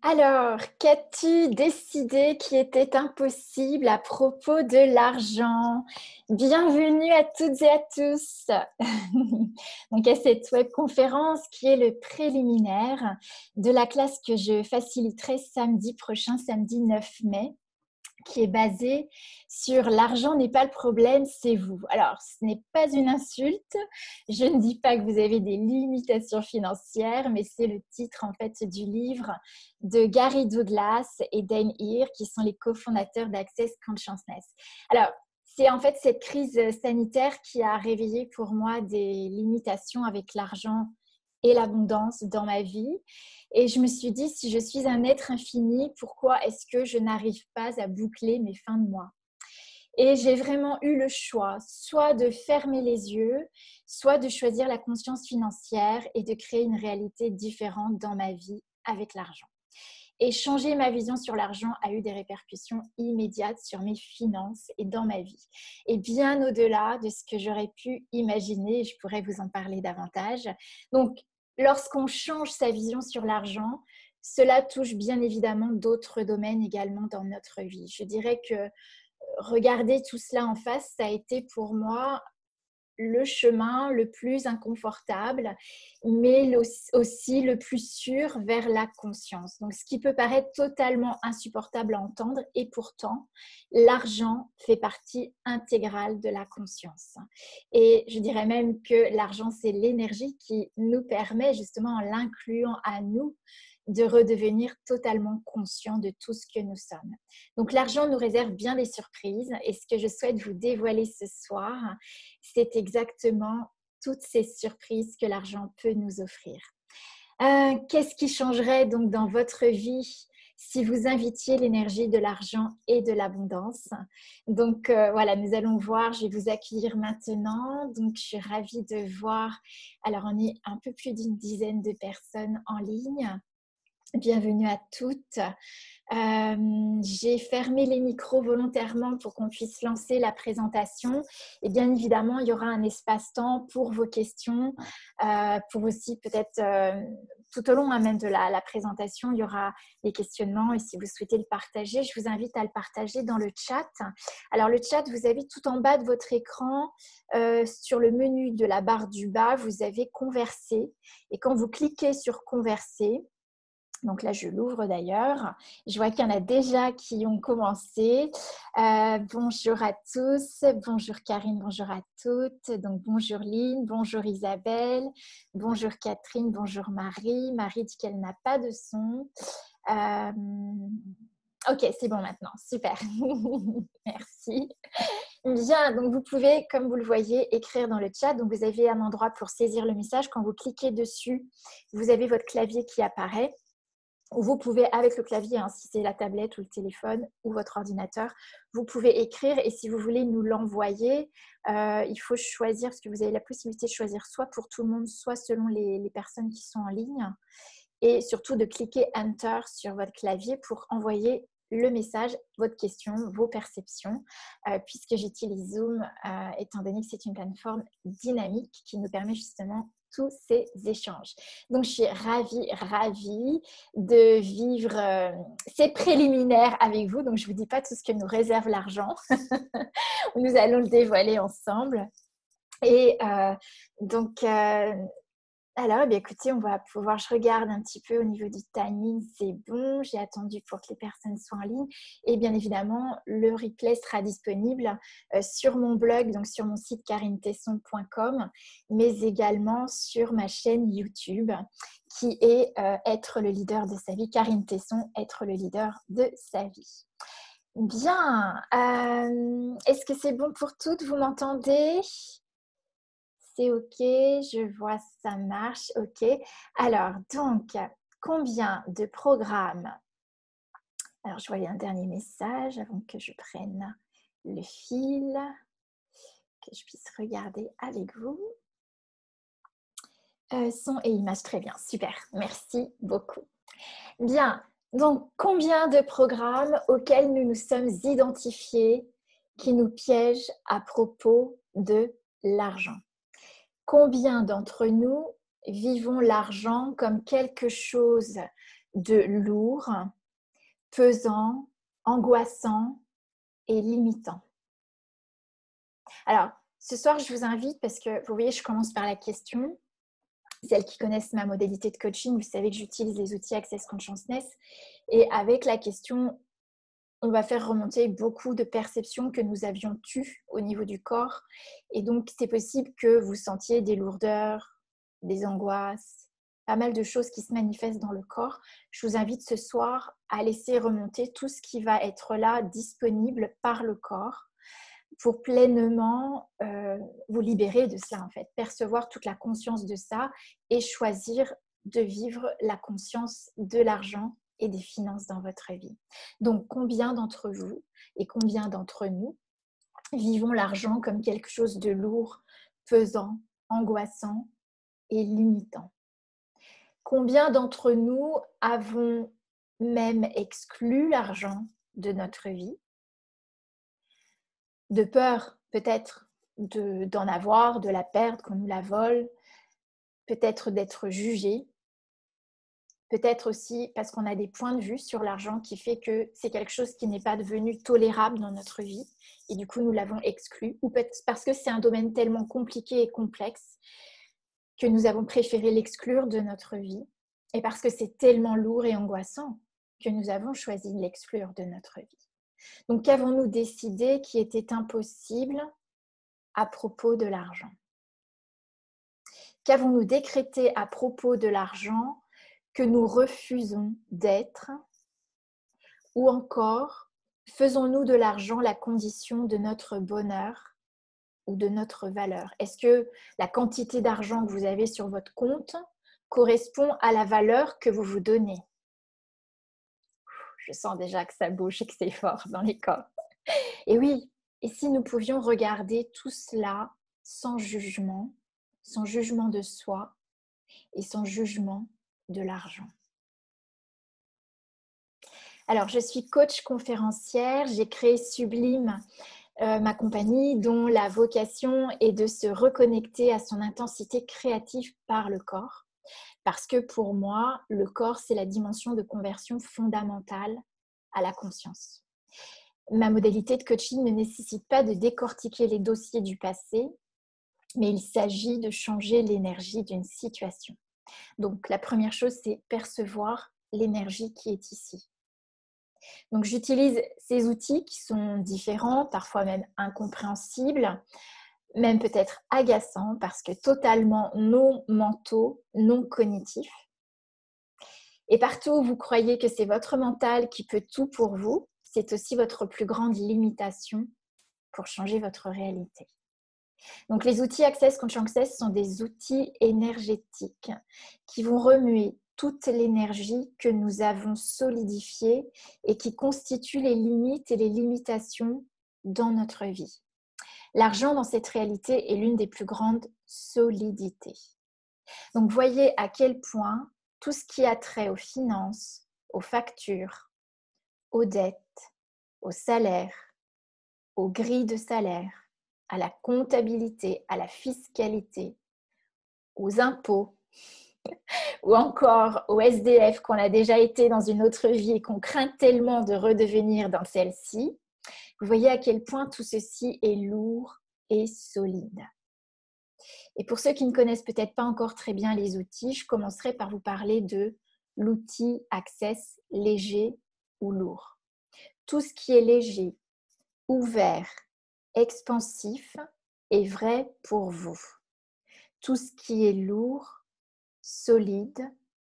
Alors, qu'as-tu décidé qui était impossible à propos de l'argent? Bienvenue à toutes et à tous. Donc, à cette webconférence qui est le préliminaire de la classe que je faciliterai samedi prochain, samedi 9 mai, qui est basée sur l'argent n'est pas le problème, c'est vous. Alors, ce n'est pas une insulte. Je ne dis pas que vous avez des limitations financières, mais c'est le titre en fait du livre de Gary Douglas et Dane Heer, qui sont les cofondateurs d'Access Consciousness. Alors, c'est en fait cette crise sanitaire qui a réveillé pour moi des limitations avec l'argent et l'abondance dans ma vie. Et je me suis dit, si je suis un être infini, pourquoi est-ce que je n'arrive pas à boucler mes fins de mois? Et j'ai vraiment eu le choix, soit de fermer les yeux, soit de choisir la conscience financière et de créer une réalité différente dans ma vie avec l'argent. Et changer ma vision sur l'argent a eu des répercussions immédiates sur mes finances et dans ma vie. Et bien au-delà de ce que j'aurais pu imaginer, je pourrais vous en parler davantage. Donc, lorsqu'on change sa vision sur l'argent, cela touche bien évidemment d'autres domaines également dans notre vie. Je dirais que regarder tout cela en face, ça a été pour moi le chemin le plus inconfortable, mais aussi le plus sûr vers la conscience. Donc, ce qui peut paraître totalement insupportable à entendre, et pourtant, l'argent fait partie intégrale de la conscience. Et je dirais même que l'argent, c'est l'énergie qui nous permet, justement, en l'incluant à nous, de redevenir totalement conscient de tout ce que nous sommes. Donc, l'argent nous réserve bien des surprises, et ce que je souhaite vous dévoiler ce soir, c'est exactement toutes ces surprises que l'argent peut nous offrir. Qu'est-ce qui changerait donc dans votre vie si vous invitiez l'énergie de l'argent et de l'abondance? Donc voilà, nous allons voir, je vais vous accueillir maintenant. Donc je suis ravie de voir, alors on est un peu plus d'une dizaine de personnes en ligne. Bienvenue à toutes. J'ai fermé les micros volontairement pour qu'on puisse lancer la présentation. Et bien évidemment, il y aura un espace-temps pour vos questions, pour aussi peut-être tout au long même de la présentation, il y aura des questionnements. Et si vous souhaitez le partager, je vous invite à le partager dans le chat. Alors le chat, vous avez tout en bas de votre écran, sur le menu de la barre du bas, vous avez converser. Et quand vous cliquez sur converser, donc là, je l'ouvre d'ailleurs. Je vois qu'il y en a déjà qui ont commencé. Bonjour à tous. Bonjour Karine, bonjour à toutes. Donc bonjour Lynn, bonjour Isabelle, bonjour Catherine, bonjour Marie. Marie dit qu'elle n'a pas de son. Ok, c'est bon maintenant. Super. Merci. Bien, donc vous pouvez, comme vous le voyez, écrire dans le chat. Donc vous avez un endroit pour saisir le message. Quand vous cliquez dessus, vous avez votre clavier qui apparaît. Vous pouvez, avec le clavier, hein, si c'est la tablette ou le téléphone ou votre ordinateur, vous pouvez écrire, et si vous voulez nous l'envoyer, il faut choisir, parce que vous avez la possibilité de choisir soit pour tout le monde, soit selon les personnes qui sont en ligne, et surtout de cliquer Enter sur votre clavier pour envoyer le message, votre question, vos perceptions, puisque j'utilise Zoom, étant donné que c'est une plateforme dynamique qui nous permet justement tous ces échanges. Donc, je suis ravie de vivre ces préliminaires avec vous. Donc, je ne vous dis pas tout ce que nous réserve l'argent. Nous allons le dévoiler ensemble. Et alors, eh bien, écoutez, on va pouvoir, je regarde un petit peu au niveau du timing, c'est bon, j'ai attendu pour que les personnes soient en ligne. Et bien évidemment, le replay sera disponible sur mon blog, donc sur mon site karinetesson.com, mais également sur ma chaîne YouTube, qui est Être le leader de sa vie. Karine Tesson, être le leader de sa vie. Bien, est-ce que c'est bon pour toutes? Vous m'entendez? C'est OK, je vois, ça marche, OK. Alors, donc, combien de programmes? Alors, je voyais un dernier message avant que je prenne le fil, que je puisse regarder avec vous. Son et images, très bien, super, merci beaucoup. Bien, donc, combien de programmes auxquels nous nous sommes identifiés qui nous piègent à propos de l'argent? Combien d'entre nous vivons l'argent comme quelque chose de lourd, pesant, angoissant et limitant. Alors, ce soir, je vous invite, parce que vous voyez, je commence par la question. Celles qui connaissent ma modalité de coaching, vous savez que j'utilise les outils Access Consciousness. Et avec la question, on va faire remonter beaucoup de perceptions que nous avions eues au niveau du corps. Et donc, c'est possible que vous sentiez des lourdeurs, des angoisses, pas mal de choses qui se manifestent dans le corps. Je vous invite ce soir à laisser remonter tout ce qui va être là, disponible par le corps, pour pleinement vous libérer de cela, en fait, percevoir toute la conscience de ça et choisir de vivre la conscience de l'argent et des finances dans votre vie. Donc, combien d'entre vous et combien d'entre nous vivons l'argent comme quelque chose de lourd, pesant, angoissant et limitant? Combien d'entre nous avons même exclu l'argent de notre vie, de peur peut-être d'en avoir, de la perdre, qu'on nous la vole, peut-être d'être jugé, peut-être aussi parce qu'on a des points de vue sur l'argent qui fait que c'est quelque chose qui n'est pas devenu tolérable dans notre vie et du coup nous l'avons exclu, ou peut-être parce que c'est un domaine tellement compliqué et complexe que nous avons préféré l'exclure de notre vie, et parce que c'est tellement lourd et angoissant que nous avons choisi de l'exclure de notre vie. Donc qu'avons-nous décidé qui était impossible à propos de l'argent? Qu'avons-nous décrété à propos de l'argent que nous refusons d'être? Ou encore, faisons-nous de l'argent la condition de notre bonheur ou de notre valeur? Est-ce que la quantité d'argent que vous avez sur votre compte correspond à la valeur que vous vous donnez? Je sens déjà que ça bouge et que c'est fort dans les corps. Et oui, et si nous pouvions regarder tout cela sans jugement de soi et sans jugement de l'argent. Alors, je suis coach conférencière, j'ai créé Sublime, ma compagnie, dont la vocation est de se reconnecter à son intensité créative par le corps. Parce que pour moi, le corps, c'est la dimension de conversion fondamentale à la conscience. Ma modalité de coaching ne nécessite pas de décortiquer les dossiers du passé, mais il s'agit de changer l'énergie d'une situation. Donc, la première chose, c'est percevoir l'énergie qui est ici. Donc, j'utilise ces outils qui sont différents, parfois même incompréhensibles, même peut-être agaçants, parce que totalement non mentaux, non cognitifs. Et partout où vous croyez que c'est votre mental qui peut tout pour vous, c'est aussi votre plus grande limitation pour changer votre réalité. Donc, les outils Access Consciousness sont des outils énergétiques qui vont remuer toute l'énergie que nous avons solidifiée et qui constituent les limites et les limitations dans notre vie. L'argent dans cette réalité est l'une des plus grandes solidités. Donc, voyez à quel point tout ce qui a trait aux finances, aux factures, aux dettes, aux salaires, aux grilles de salaire, à la comptabilité, à la fiscalité, aux impôts ou encore au SDF qu'on a déjà été dans une autre vie et qu'on craint tellement de redevenir dans celle-ci, vous voyez à quel point tout ceci est lourd et solide. Et pour ceux qui ne connaissent peut-être pas encore très bien les outils, je commencerai par vous parler de l'outil Access léger ou lourd. Tout ce qui est léger, ouvert, expansif est vrai pour vous. Tout ce qui est lourd, solide,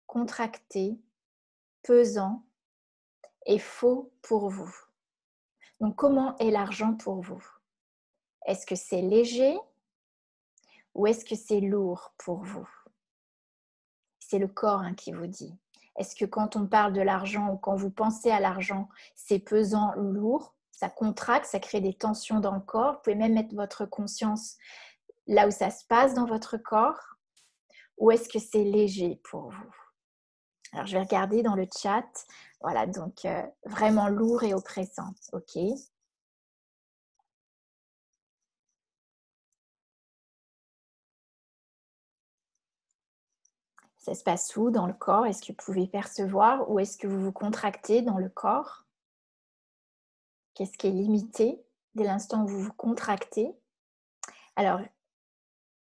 contracté, pesant est faux pour vous. Donc, comment est l'argent pour vous? Est-ce que c'est léger ou est-ce que c'est lourd pour vous? C'est le corps qui vous dit. Est-ce que quand on parle de l'argent ou quand vous pensez à l'argent, c'est pesant, lourd, ça contracte, ça crée des tensions dans le corps? Vous pouvez même mettre votre conscience là où ça se passe dans votre corps. Ou est-ce que c'est léger pour vous? Alors, je vais regarder dans le chat. Voilà, donc vraiment lourd et oppressant. OK. Ça se passe où dans le corps? Est-ce que vous pouvez percevoir ou est-ce que vous vous contractez dans le corps? Qu'est-ce qui est limité dès l'instant où vous vous contractez? Alors,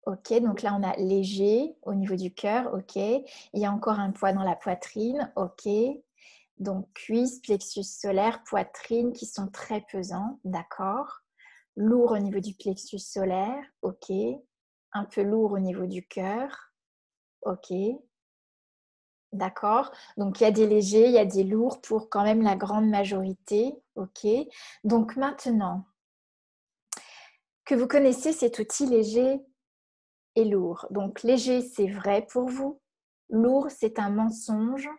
OK, donc là, on a léger au niveau du cœur, OK. Il y a encore un poids dans la poitrine, OK. Donc cuisses, plexus solaire, poitrine qui sont très pesants, d'accord. Lourd au niveau du plexus solaire, OK. Un peu lourd au niveau du cœur, OK. D'accord. Donc il y a des légers, il y a des lourds pour quand même la grande majorité, OK. Donc maintenant que vous connaissez cet outil léger et lourd. Donc léger, c'est vrai pour vous. Lourd, c'est un mensonge.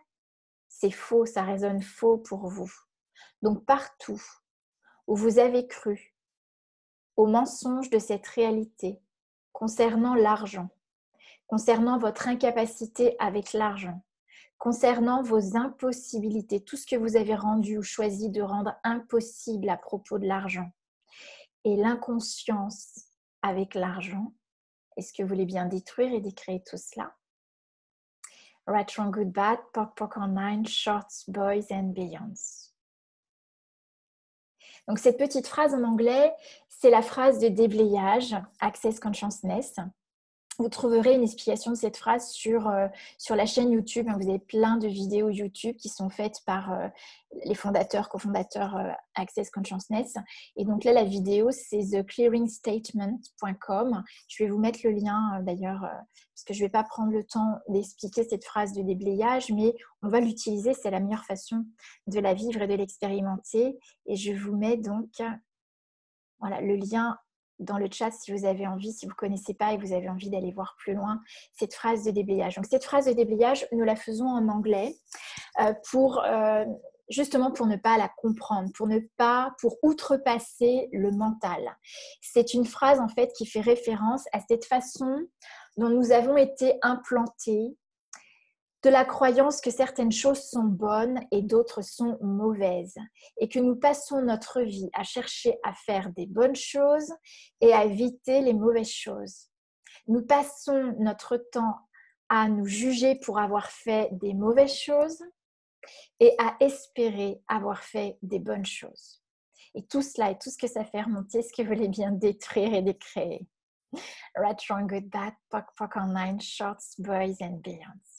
C'est faux, ça résonne faux pour vous. Donc partout où vous avez cru au mensonge de cette réalité concernant l'argent, concernant votre incapacité avec l'argent, concernant vos impossibilités, tout ce que vous avez rendu ou choisi de rendre impossible à propos de l'argent et l'inconscience avec l'argent, est-ce que vous voulez bien détruire et décréer tout cela? Right, wrong, good, bad, POC, POC online, shorts, boys and beyonds. Donc cette petite phrase en anglais, c'est la phrase de déblayage, Access Consciousness. Vous trouverez une explication de cette phrase sur la chaîne YouTube. Vous avez plein de vidéos YouTube qui sont faites par les fondateurs, cofondateurs Access Consciousness. Et donc là, la vidéo, c'est theclearingstatement.com. Je vais vous mettre le lien d'ailleurs, parce que je ne vais pas prendre le temps d'expliquer cette phrase de déblayage, mais on va l'utiliser. C'est la meilleure façon de la vivre et de l'expérimenter. Et je vous mets donc voilà, le lien dans le chat si vous avez envie, si vous ne connaissez pas et vous avez envie d'aller voir plus loin cette phrase de déblayage. Donc cette phrase de déblayage, nous la faisons en anglais justement pour ne pas la comprendre, pour outrepasser le mental. C'est une phrase en fait qui fait référence à cette façon dont nous avons été implantés, de la croyance que certaines choses sont bonnes et d'autres sont mauvaises et que nous passons notre vie à chercher à faire des bonnes choses et à éviter les mauvaises choses. Nous passons notre temps à nous juger pour avoir fait des mauvaises choses et à espérer avoir fait des bonnes choses. Et tout cela et tout ce que ça fait remonter, ce que vous voulez bien détruire et décréer. Right, wrong, good, bad, POC, POC online, shorts, boys and beyonds.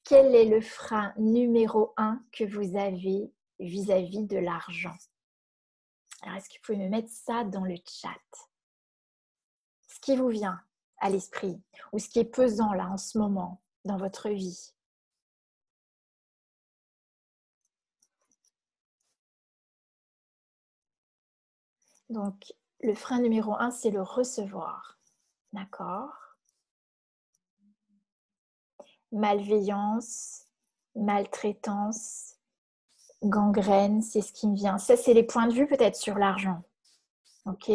Quel est le frein numéro 1 que vous avez vis-à-vis de l'argent? Alors, est-ce que vous pouvez me mettre ça dans le chat? Ce qui vous vient à l'esprit ou ce qui est pesant là en ce moment dans votre vie. Donc, le frein numéro 1, c'est le recevoir. D'accord? Malveillance, maltraitance, gangrène, c'est ce qui me vient. Ça, c'est les points de vue peut-être sur l'argent. Ok?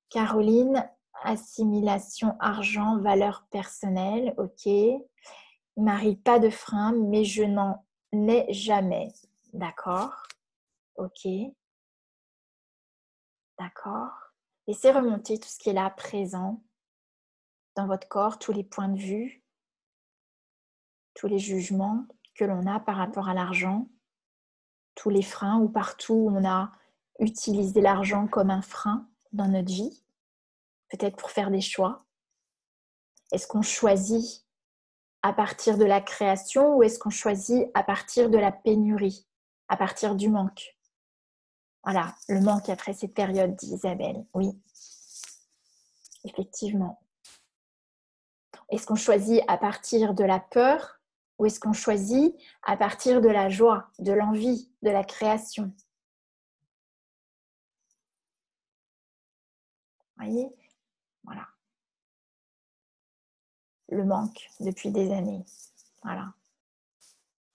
Caroline, assimilation, argent, valeur personnelle. Ok? Marie, pas de frein, mais je n'en ai jamais. D'accord? Ok? D'accord? Laissez remonter tout ce qui est là, présent, dans votre corps, tous les points de vue, tous les jugements que l'on a par rapport à l'argent, tous les freins ou partout où on a utilisé l'argent comme un frein dans notre vie, peut-être pour faire des choix. Est-ce qu'on choisit à partir de la création ou est-ce qu'on choisit à partir de la pénurie, à partir du manque? Voilà, le manque après cette période, dit Isabelle. Oui, effectivement. Est-ce qu'on choisit à partir de la peur ou est-ce qu'on choisit à partir de la joie, de l'envie, de la création? Vous voyez? Voilà. Le manque depuis des années. Voilà.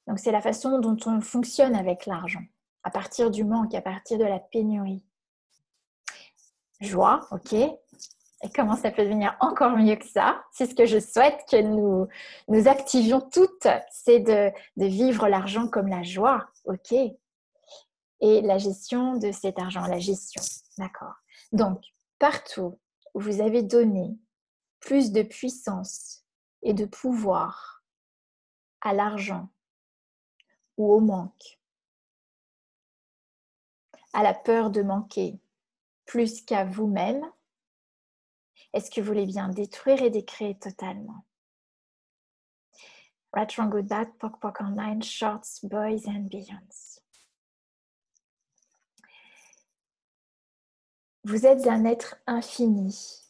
Donc, c'est la façon dont on fonctionne avec l'argent. À partir du manque, à partir de la pénurie. Joie, ok. Et comment ça peut devenir encore mieux que ça? C'est ce que je souhaite que nous activions toutes. C'est de vivre l'argent comme la joie, ok. Et la gestion de cet argent, la gestion, d'accord. Donc, partout où vous avez donné plus de puissance et de pouvoir à l'argent ou au manque, à la peur de manquer plus qu'à vous-même, est-ce que vous voulez bien détruire et décréer totalement? Right, Wrong, Good, Bad, Pok Pok Online, Shorts, Boys and Beyonds. Vous êtes un être infini.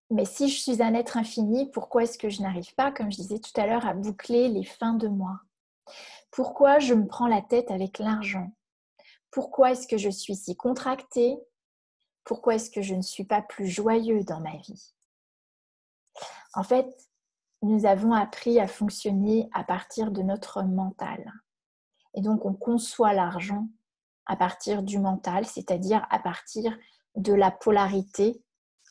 Mais si je suis un être infini, pourquoi est-ce que je n'arrive pas, comme je disais tout à l'heure, à boucler les fins de mois? Pourquoi je me prends la tête avec l'argent? Pourquoi est-ce que je suis si contractée? Pourquoi est-ce que je ne suis pas plus joyeux dans ma vie? En fait, nous avons appris à fonctionner à partir de notre mental. Et donc, on conçoit l'argent à partir du mental, c'est-à-dire à partir de la polarité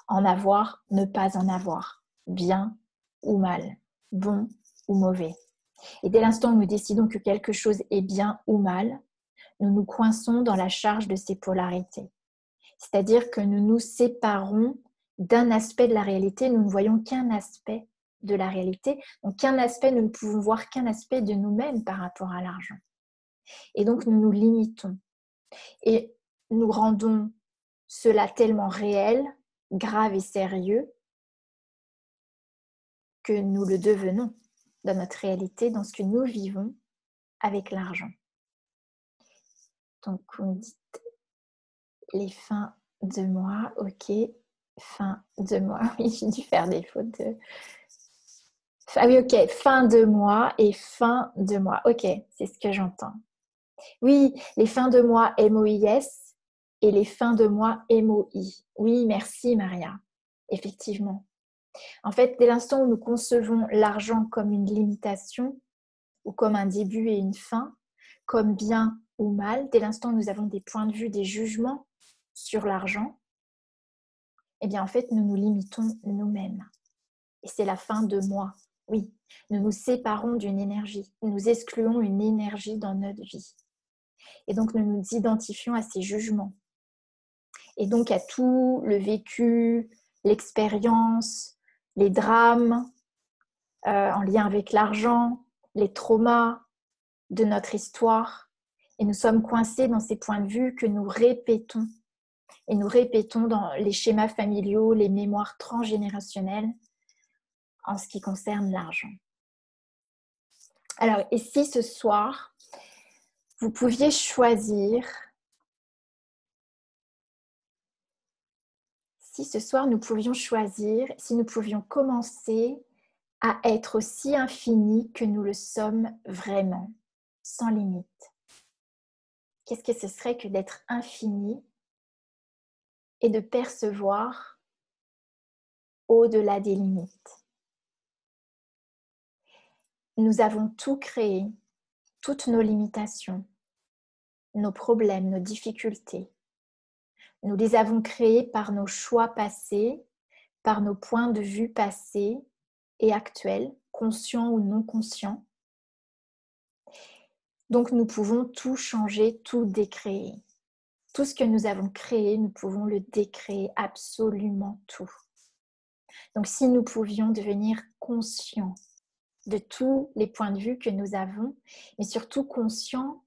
en avoir, ne pas en avoir, bien ou mal, bon ou mauvais. Et dès l'instant où nous décidons que quelque chose est bien ou mal, nous nous coinçons dans la charge de ces polarités. C'est-à-dire que nous nous séparons d'un aspect de la réalité, nous ne voyons qu'un aspect de la réalité. Donc, qu'un aspect, nous ne pouvons voir qu'un aspect de nous-mêmes par rapport à l'argent. Et donc, nous nous limitons. Et nous rendons cela tellement réel, grave et sérieux que nous le devenons dans notre réalité, dans ce que nous vivons avec l'argent. Donc, vous me dites les fins de mois, ok, fin de mois. Oui, j'ai dû faire des fautes de... Ah oui, ok, fin de mois et fin de mois. Ok, c'est ce que j'entends. Oui, les fins de mois MOIS et les fins de mois MOI. Oui, merci Maria. Effectivement. En fait, dès l'instant où nous concevons l'argent comme une limitation ou comme un début et une fin, comme bien ou mal, dès l'instant où nous avons des points de vue, des jugements sur l'argent, eh bien en fait, nous nous limitons nous-mêmes. Et c'est la fin de moi. Oui, nous nous séparons d'une énergie, nous excluons une énergie dans notre vie. Et donc, nous nous identifions à ces jugements. Et donc, à tout le vécu, l'expérience, les drames en lien avec l'argent, les traumas de notre histoire. Et nous sommes coincés dans ces points de vue que nous répétons. Et nous répétons dans les schémas familiaux, les mémoires transgénérationnelles en ce qui concerne l'argent. Alors, et si ce soir, vous pouviez choisir, si ce soir nous pouvions choisir, si nous pouvions commencer à être aussi infinis que nous le sommes vraiment, sans limite. Qu'est-ce que ce serait que d'être infini et de percevoir au-delà des limites? Nous avons tout créé, toutes nos limitations, nos problèmes, nos difficultés. Nous les avons créés par nos choix passés, par nos points de vue passés et actuels, conscients ou non conscients. Donc nous pouvons tout changer, tout décréer. Tout ce que nous avons créé, nous pouvons le décréer, absolument tout. Donc si nous pouvions devenir conscients de tous les points de vue que nous avons, mais surtout conscients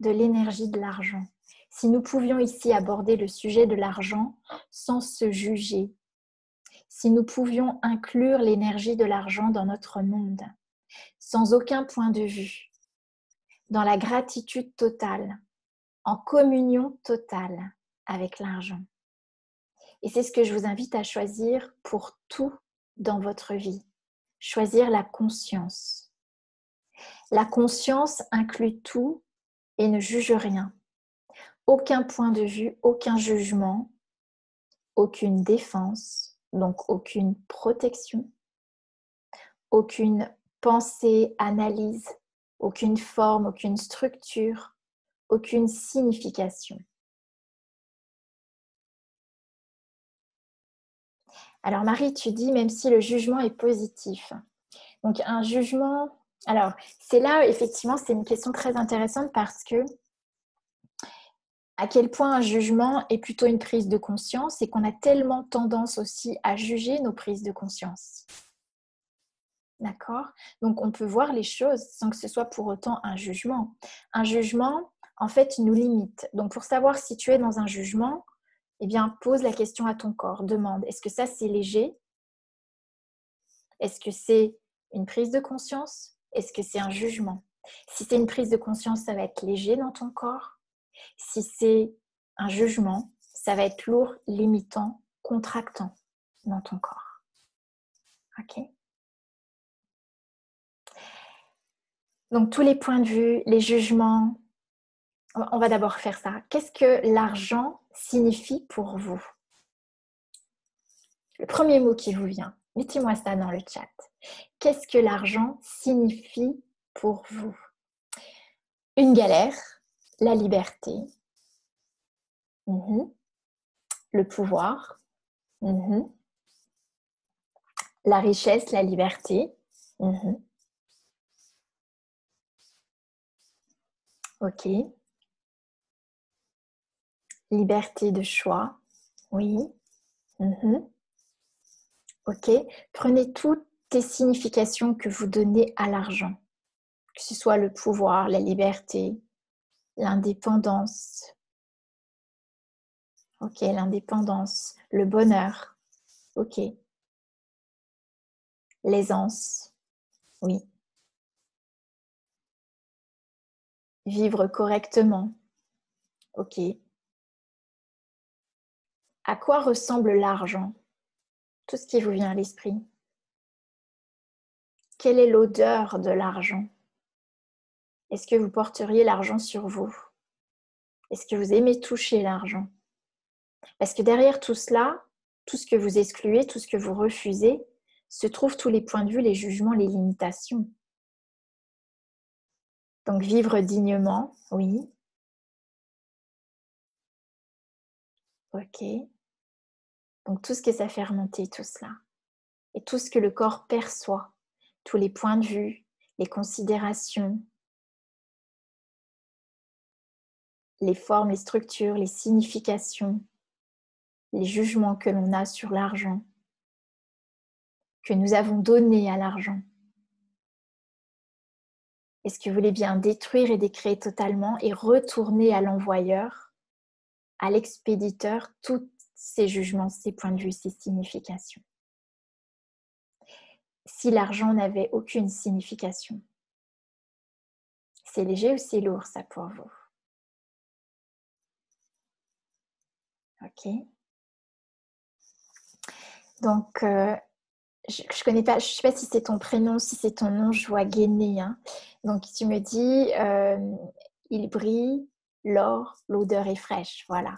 de l'énergie de l'argent. Si nous pouvions ici aborder le sujet de l'argent sans se juger, si nous pouvions inclure l'énergie de l'argent dans notre monde, sans aucun point de vue, dans la gratitude totale, en communion totale avec l'argent. Et c'est ce que je vous invite à choisir pour tout dans votre vie. Choisir la conscience. La conscience inclut tout et ne juge rien. Aucun point de vue, aucun jugement, aucune défense, donc aucune protection, aucune pensée, analyse, aucune forme, aucune structure, aucune signification. Alors Marie, tu dis même si le jugement est positif. Donc un jugement, alors c'est là effectivement c'est une question très intéressante parce que à quel point un jugement est plutôt une prise de conscience et qu'on a tellement tendance aussi à juger nos prises de conscience. D'accord? Donc, on peut voir les choses sans que ce soit pour autant un jugement. Un jugement, en fait, nous limite. Donc, pour savoir si tu es dans un jugement, eh bien, pose la question à ton corps. Demande, est-ce que ça, c'est léger? Est-ce que c'est une prise de conscience? Est-ce que c'est un jugement? Si c'est une prise de conscience, ça va être léger dans ton corps. Si c'est un jugement, ça va être lourd, limitant, contractant dans ton corps. Ok? Donc, tous les points de vue, les jugements, on va d'abord faire ça. Qu'est-ce que l'argent signifie pour vous? Le premier mot qui vous vient, mettez-moi ça dans le chat. Qu'est-ce que l'argent signifie pour vous? Une galère, la liberté, le pouvoir, la richesse, la liberté. Ok. Liberté de choix, oui. Ok. Prenez toutes les significations que vous donnez à l'argent, que ce soit le pouvoir, la liberté, l'indépendance. Ok, l'indépendance, le bonheur. Ok. L'aisance, oui. Vivre correctement. Ok. À quoi ressemble l'argent? Tout ce qui vous vient à l'esprit. Quelle est l'odeur de l'argent? Est-ce que vous porteriez l'argent sur vous? Est-ce que vous aimez toucher l'argent? Parce que derrière tout cela, tout ce que vous excluez, tout ce que vous refusez, se trouvent tous les points de vue, les jugements, les limitations. Donc vivre dignement, oui. Ok. Donc tout ce que ça fait remonter, tout cela. Et tout ce que le corps perçoit, tous les points de vue, les considérations, les formes, les structures, les significations, les jugements que l'on a sur l'argent, que nous avons donné à l'argent. Est-ce que vous voulez bien détruire et décréer totalement et retourner à l'envoyeur, à l'expéditeur, tous ces jugements, ces points de vue, ces significations? Si l'argent n'avait aucune signification, c'est léger ou c'est lourd ça pour vous? Ok. Donc, je connais pas, je sais pas si c'est ton prénom, si c'est ton nom, je vois Guéné. Hein. Donc, tu me dis, il brille, l'or, l'odeur est fraîche. Voilà.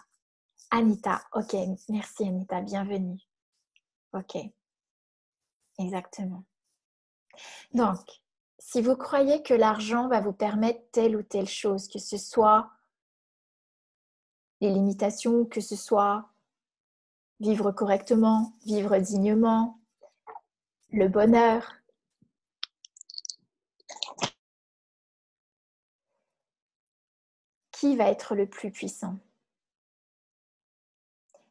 Anita, ok, merci Anita, bienvenue. Ok, exactement. Donc, si vous croyez que l'argent va vous permettre telle ou telle chose, que ce soit les limitations, que ce soit vivre correctement, vivre dignement, le bonheur, qui va être le plus puissant?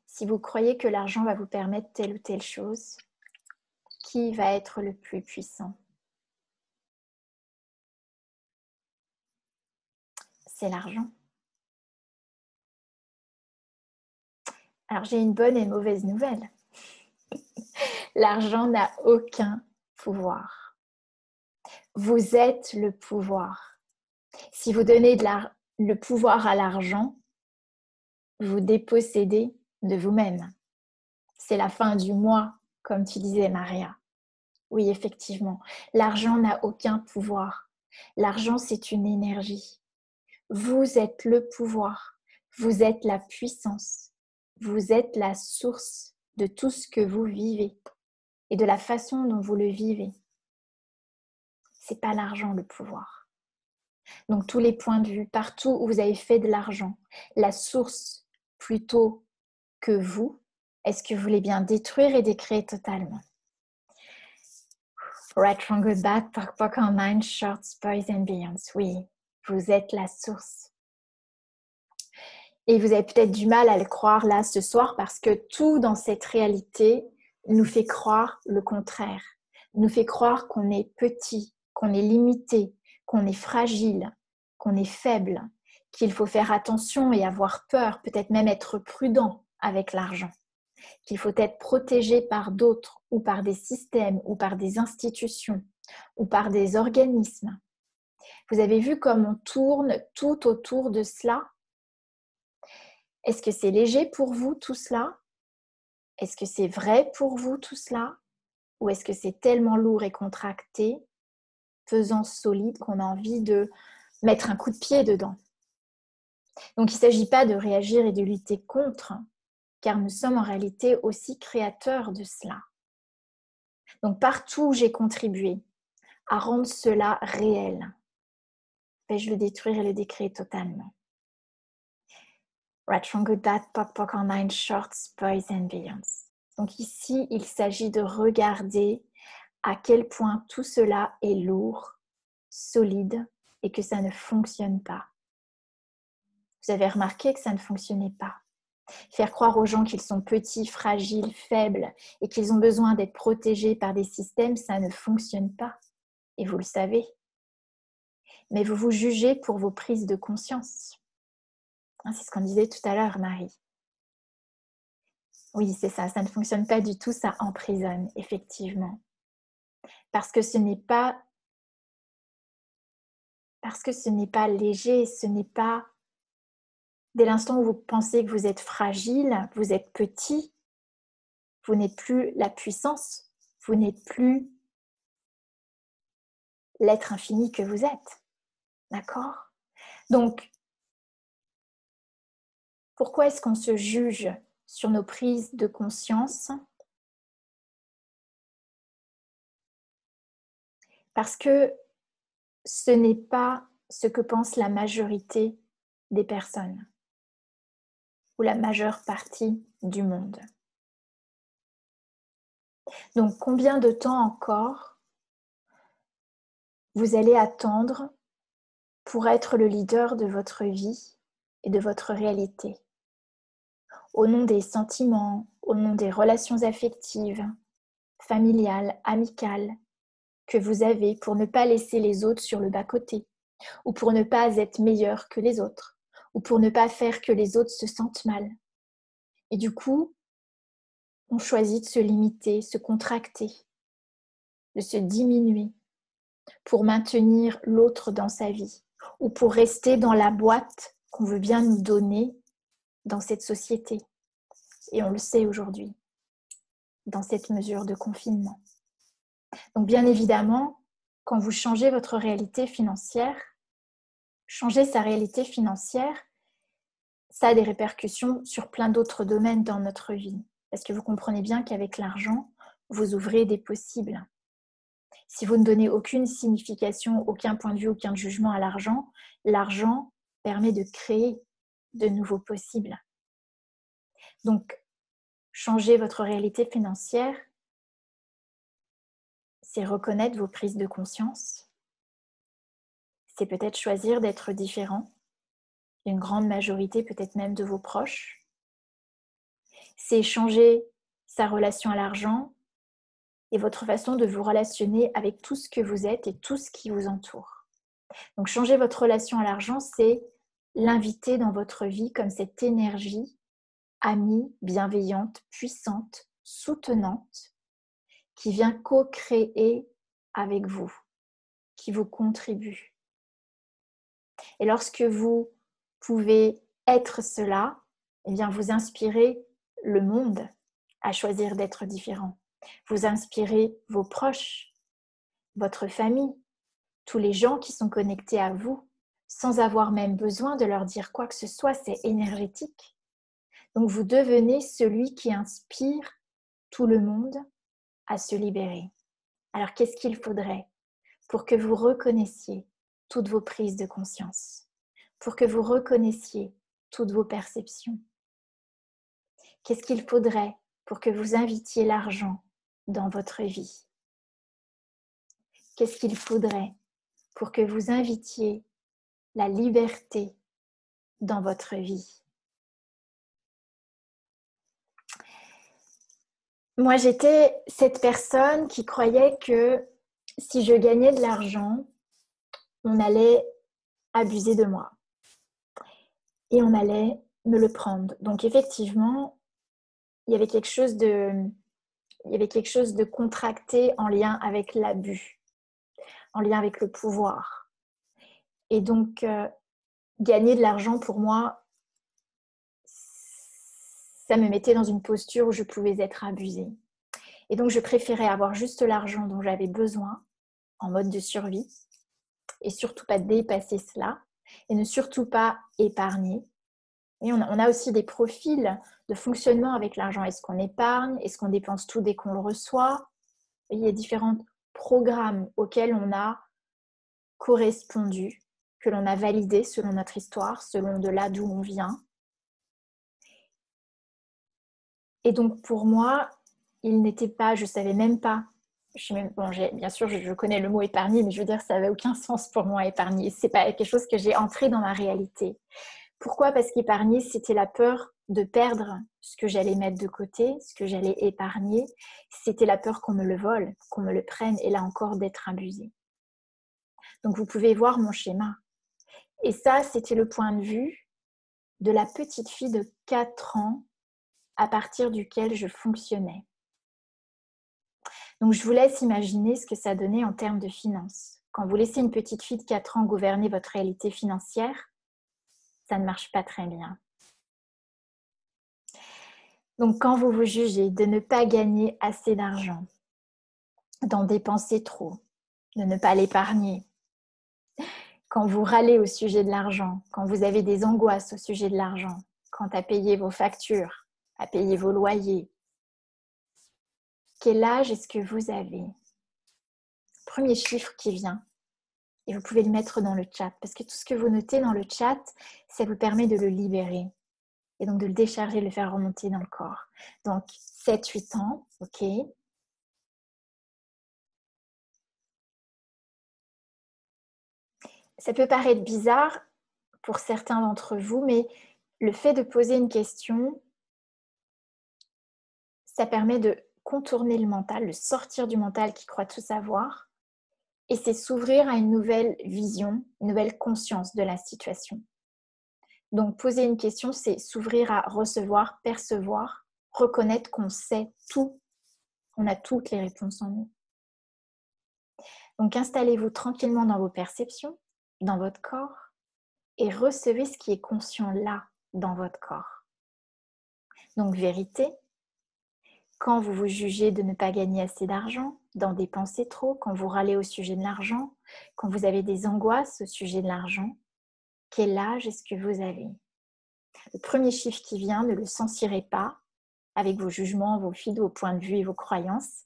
Si vous croyez que l'argent va vous permettre telle ou telle chose, qui va être le plus puissant? C'est l'argent. Alors, j'ai une bonne et une mauvaise nouvelle. L'argent n'a aucun pouvoir. Vous êtes le pouvoir. Si vous donnez le pouvoir à l'argent, vous dépossédez de vous-même. C'est la fin du mois, comme tu disais, Maria. Oui, effectivement, l'argent n'a aucun pouvoir. L'argent, c'est une énergie. Vous êtes le pouvoir. Vous êtes la puissance. Vous êtes la source de tout ce que vous vivez et de la façon dont vous le vivez. C'est pas l'argent le pouvoir. Donc tous les points de vue, partout où vous avez fait de l'argent, la source plutôt que vous, est-ce que vous voulez bien détruire et décréer totalement? Right from good bad, Pock online, shorts, boys and beyonds. Oui, vous êtes la source. Et vous avez peut-être du mal à le croire là ce soir parce que tout dans cette réalité nous fait croire le contraire. Nous fait croire qu'on est petit, qu'on est limité, qu'on est fragile, qu'on est faible, qu'il faut faire attention et avoir peur, peut-être même être prudent avec l'argent, qu'il faut être protégé par d'autres ou par des systèmes ou par des institutions ou par des organismes. Vous avez vu comme on tourne tout autour de cela? Est-ce que c'est léger pour vous tout cela? Est-ce que c'est vrai pour vous tout cela? Ou est-ce que c'est tellement lourd et contracté, pesant, solide, qu'on a envie de mettre un coup de pied dedans? Donc il ne s'agit pas de réagir et de lutter contre, car nous sommes en réalité aussi créateurs de cela. Donc partout où j'ai contribué à rendre cela réel, vais-je le détruire et le décréer totalement. Ratrangudat Pokpok Online Shorts Boys and Beyonds. Donc ici, il s'agit de regarder à quel point tout cela est lourd, solide et que ça ne fonctionne pas. Vous avez remarqué que ça ne fonctionnait pas. Faire croire aux gens qu'ils sont petits, fragiles, faibles et qu'ils ont besoin d'être protégés par des systèmes, ça ne fonctionne pas. Et vous le savez. Mais vous vous jugez pour vos prises de conscience. C'est ce qu'on disait tout à l'heure, Marie. Oui, c'est ça, ça ne fonctionne pas du tout, ça emprisonne, effectivement. Parce que ce n'est pas léger, ce n'est pas dès l'instant où vous pensez que vous êtes fragile, vous êtes petit, vous n'êtes plus la puissance, vous n'êtes plus l'être infini que vous êtes. D'accord? Donc, pourquoi est-ce qu'on se juge sur nos prises de conscience? Parce que ce n'est pas ce que pense la majorité des personnes ou la majeure partie du monde. Donc, combien de temps encore vous allez attendre pour être le leader de votre vie et de votre réalité? Au nom des sentiments, au nom des relations affectives, familiales, amicales que vous avez pour ne pas laisser les autres sur le bas-côté, ou pour ne pas être meilleur que les autres, ou pour ne pas faire que les autres se sentent mal. Et du coup, on choisit de se limiter, se contracter, de se diminuer pour maintenir l'autre dans sa vie ou pour rester dans la boîte qu'on veut bien nous donner dans cette société. Et on le sait aujourd'hui, dans cette mesure de confinement. Donc bien évidemment, quand vous changez votre réalité financière, changer sa réalité financière, ça a des répercussions sur plein d'autres domaines dans notre vie. Parce que vous comprenez bien qu'avec l'argent, vous ouvrez des possibles. Si vous ne donnez aucune signification, aucun point de vue, aucun jugement à l'argent, l'argent permet de créer de nouveaux possibles. Donc, changer votre réalité financière, c'est reconnaître vos prises de conscience. C'est peut-être choisir d'être différent d'une grande majorité, peut-être même de vos proches. C'est changer sa relation à l'argent et votre façon de vous relationner avec tout ce que vous êtes et tout ce qui vous entoure. Donc, changer votre relation à l'argent, c'est l'inviter dans votre vie comme cette énergie amie, bienveillante, puissante, soutenante, qui vient co-créer avec vous, qui vous contribue. Et lorsque vous pouvez être cela, eh bien vous inspirez le monde à choisir d'être différent. Vous inspirez vos proches, votre famille, tous les gens qui sont connectés à vous, sans avoir même besoin de leur dire quoi que ce soit, c'est énergétique. Donc vous devenez celui qui inspire tout le monde à se libérer. Alors qu'est-ce qu'il faudrait pour que vous reconnaissiez toutes vos prises de conscience, pour que vous reconnaissiez toutes vos perceptions? Qu'est-ce qu'il faudrait pour que vous invitiez l'argent dans votre vie? Qu'est-ce qu'il faudrait pour que vous invitiez la liberté dans votre vie? Moi, j'étais cette personne qui croyait que si je gagnais de l'argent, on allait abuser de moi et on allait me le prendre. Donc, effectivement, il y avait quelque chose de contracté en lien avec l'abus, en lien avec le pouvoir. Et donc, gagner de l'argent pour moi, ça me mettait dans une posture où je pouvais être abusée. Et donc, je préférais avoir juste l'argent dont j'avais besoin en mode de survie et surtout pas dépasser cela et ne surtout pas épargner. Et on a aussi des profils de fonctionnement avec l'argent. Est-ce qu'on épargne? Est-ce qu'on dépense tout dès qu'on le reçoit? Il y a différents programmes auxquels on a correspondu, que l'on a validé selon notre histoire, selon de là d'où on vient. Et donc pour moi, il n'était pas, je ne savais même pas. Bien sûr, je connais le mot épargner, mais je veux dire, ça n'avait aucun sens pour moi, épargner. Ce n'est pas quelque chose que j'ai entré dans ma réalité. Pourquoi? Parce qu'épargner, c'était la peur de perdre ce que j'allais mettre de côté, ce que j'allais épargner. C'était la peur qu'on me le vole, qu'on me le prenne, et là encore d'être abusée. Donc vous pouvez voir mon schéma. Et ça, c'était le point de vue de la petite fille de 4 ans à partir duquel je fonctionnais. Donc je vous laisse imaginer ce que ça donnait en termes de finances. Quand vous laissez une petite fille de 4 ans gouverner votre réalité financière, ça ne marche pas très bien. Donc quand vous vous jugez de ne pas gagner assez d'argent, d'en dépenser trop, de ne pas l'épargner, quand vous râlez au sujet de l'argent, quand vous avez des angoisses au sujet de l'argent, quant à payer vos factures, à payer vos loyers, quel âge est-ce que vous avez? Premier chiffre qui vient. Et vous pouvez le mettre dans le chat, parce que tout ce que vous notez dans le chat, ça vous permet de le libérer. Et donc de le décharger, de le faire remonter dans le corps. Donc 7-8 ans, ok. Ça peut paraître bizarre pour certains d'entre vous, mais le fait de poser une question, ça permet de contourner le mental, de sortir du mental qui croit tout savoir, et c'est s'ouvrir à une nouvelle vision, une nouvelle conscience de la situation. Donc poser une question, c'est s'ouvrir à recevoir, percevoir, reconnaître qu'on sait tout, on a toutes les réponses en nous. Donc installez-vous tranquillement dans vos perceptions, dans votre corps, et recevez ce qui est conscient là, dans votre corps. Donc vérité, quand vous vous jugez de ne pas gagner assez d'argent, d'en dépenser trop, quand vous râlez au sujet de l'argent, quand vous avez des angoisses au sujet de l'argent, quel âge est-ce que vous avez? Le premier chiffre qui vient, ne le censurez pas avec vos jugements, vos feeds, vos points de vue et vos croyances.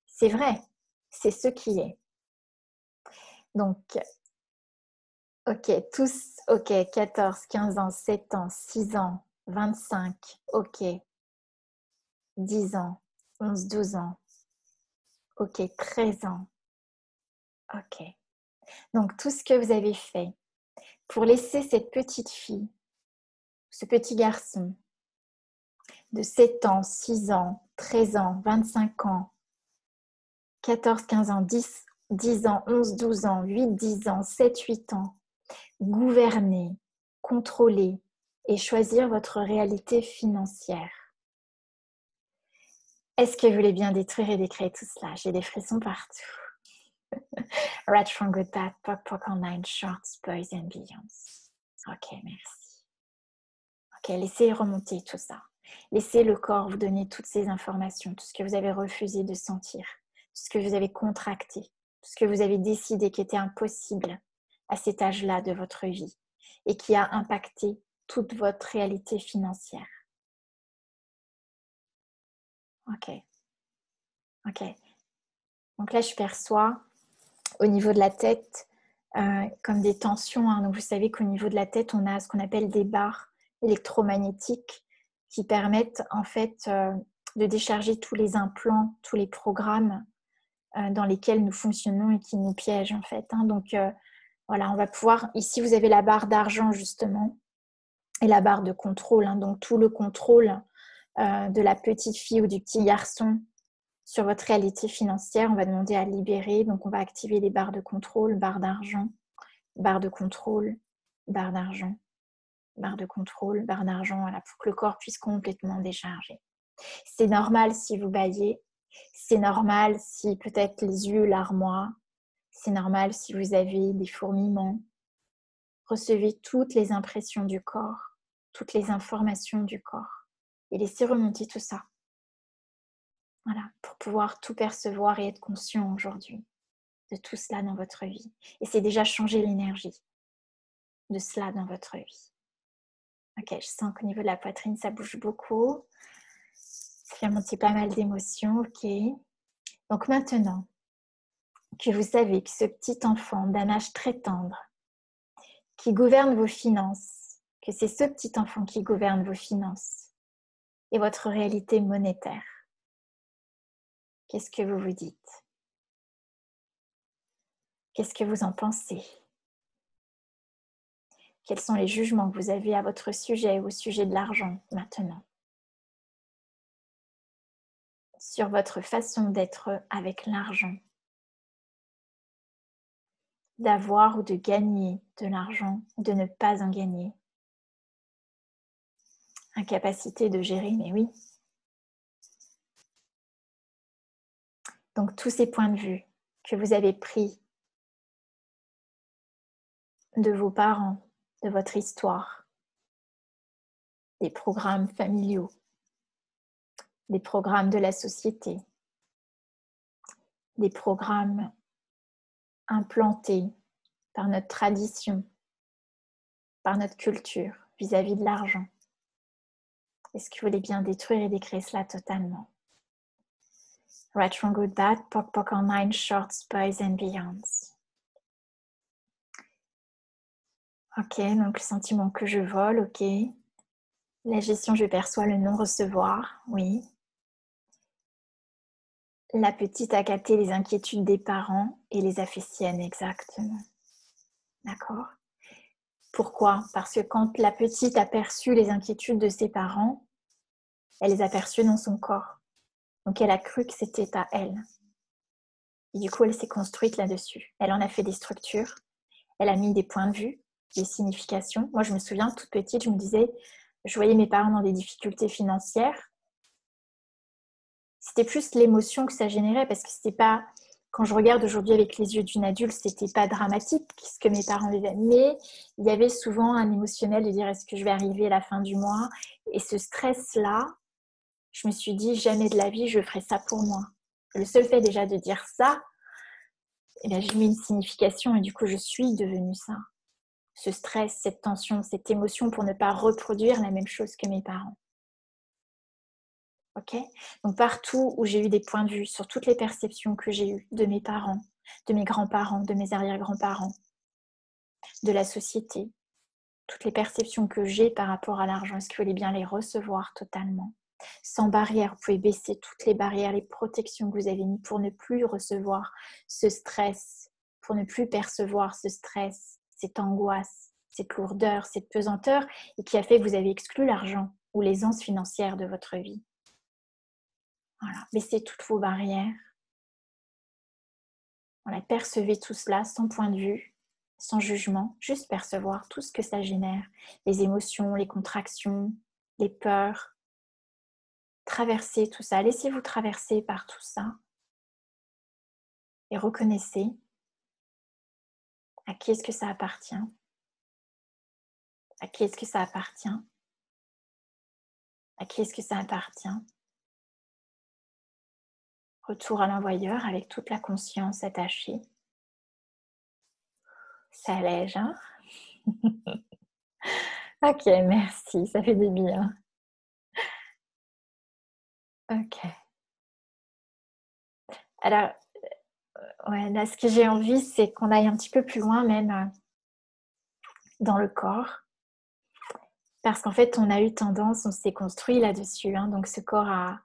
C'est vrai, c'est ce qui est. Donc, ok, tous, ok, 14, 15 ans, 7 ans, 6 ans, 25, ok, 10 ans, 11, 12 ans, ok, 13 ans, ok. Donc, tout ce que vous avez fait pour laisser cette petite fille, ce petit garçon de 7 ans, 6 ans, 13 ans, 25 ans, 14, 15 ans, 10 ans, 11, 12 ans, 8, 10 ans, 7, 8 ans, gouverner, contrôler et choisir votre réalité financière. Est-ce que vous voulez bien détruire et décréer tout cela? J'ai des frissons partout. Right from good bad, POC, POC online, shorts, boys and beyonds. Ok, merci. Ok, laissez remonter tout ça. Laissez le corps vous donner toutes ces informations, tout ce que vous avez refusé de sentir, tout ce que vous avez contracté, tout ce que vous avez décidé qui était impossible à cet âge-là de votre vie et qui a impacté toute votre réalité financière. Ok. Ok. Donc là, je perçois au niveau de la tête comme des tensions. Hein. Donc vous savez qu'au niveau de la tête, on a ce qu'on appelle des barres électromagnétiques qui permettent en fait de décharger tous les implants, tous les programmes dans lesquels nous fonctionnons et qui nous piègent en fait. Hein. Donc voilà, on va pouvoir... Ici, vous avez la barre d'argent justement et la barre de contrôle. Hein. Donc tout le contrôle de la petite fille ou du petit garçon Sur votre réalité financière, on va demander à libérer. Donc, on va activer les barres de contrôle, barre d'argent, barre de contrôle, barre d'argent, barre de contrôle, barre d'argent, voilà, pour que le corps puisse complètement décharger. C'est normal si vous bâillez, c'est normal si peut-être les yeux larmoient, c'est normal si vous avez des fourmillements. Recevez toutes les impressions du corps, toutes les informations du corps et laissez remonter tout ça. Voilà, pour pouvoir tout percevoir et être conscient aujourd'hui de tout cela dans votre vie. Et c'est déjà changer l'énergie de cela dans votre vie. Ok, je sens qu'au niveau de la poitrine, ça bouge beaucoup. Ça fait monter pas mal d'émotions, ok. Donc maintenant que vous savez que ce petit enfant d'un âge très tendre qui gouverne vos finances, que c'est ce petit enfant qui gouverne vos finances et votre réalité monétaire, qu'est-ce que vous vous dites? Qu'est-ce que vous en pensez? Quels sont les jugements que vous avez à votre sujet ou au sujet de l'argent maintenant? Sur votre façon d'être avec l'argent, d'avoir ou de gagner de l'argent, de ne pas en gagner. Incapacité de gérer, mais oui. Donc tous ces points de vue que vous avez pris de vos parents, de votre histoire, des programmes familiaux, des programmes de la société, des programmes implantés par notre tradition, par notre culture vis-à-vis de l'argent. Est-ce que vous voulez bien détruire et décréer cela totalement? Right, wrong, good, bad, POC, POC online, shorts, boys and beyonds. Ok, donc le sentiment que je vole, ok. La gestion, je perçois le non-recevoir, oui. La petite a capté les inquiétudes des parents et les a fait siennes, exactement. D'accord? Pourquoi? Parce que quand la petite a perçu les inquiétudes de ses parents, elle les a perçues dans son corps. Donc elle a cru que c'était à elle. Et du coup, elle s'est construite là-dessus. Elle en a fait des structures, elle a mis des points de vue, des significations. Moi, je me souviens, toute petite, je me disais, je voyais mes parents dans des difficultés financières. C'était plus l'émotion que ça générait parce que c'était pas, quand je regarde aujourd'hui avec les yeux d'une adulte, c'était pas dramatique ce que mes parents vivaient, mais il y avait souvent un émotionnel de dire est-ce que je vais arriver à la fin du mois, et ce stress-là, je me suis dit jamais de la vie je ferai ça pour moi. Le seul fait déjà de dire ça, eh bien, j'ai mis une signification et du coup je suis devenue ça. Ce stress, cette tension, cette émotion pour ne pas reproduire la même chose que mes parents. Ok? Donc partout où j'ai eu des points de vue sur toutes les perceptions que j'ai eues de mes parents, de mes grands-parents, de mes arrière-grands-parents, de la société, toutes les perceptions que j'ai par rapport à l'argent, est-ce que vous voulez bien les recevoir totalement? Sans barrière, vous pouvez baisser toutes les barrières, les protections que vous avez mises pour ne plus recevoir ce stress, pour ne plus percevoir ce stress, cette angoisse, cette lourdeur, cette pesanteur, et qui a fait que vous avez exclu l'argent ou l'aisance financière de votre vie. Voilà, baissez toutes vos barrières. Voilà, percevez tout cela sans point de vue, sans jugement, juste percevoir tout ce que ça génère, les émotions, les contractions, les peurs. Traversez tout ça, laissez-vous traverser par tout ça et reconnaissez à qui est-ce que ça appartient, à qui est-ce que ça appartient, à qui est-ce que ça appartient. Retour à l'envoyeur avec toute la conscience attachée. Ça allège, hein? Ok, merci, ça fait du bien. Ok. Alors, ouais, là, ce que j'ai envie, c'est qu'on aille un petit peu plus loin même dans le corps. Parce qu'en fait, on a eu tendance, on s'est construit là-dessus. Hein, donc, ce corps a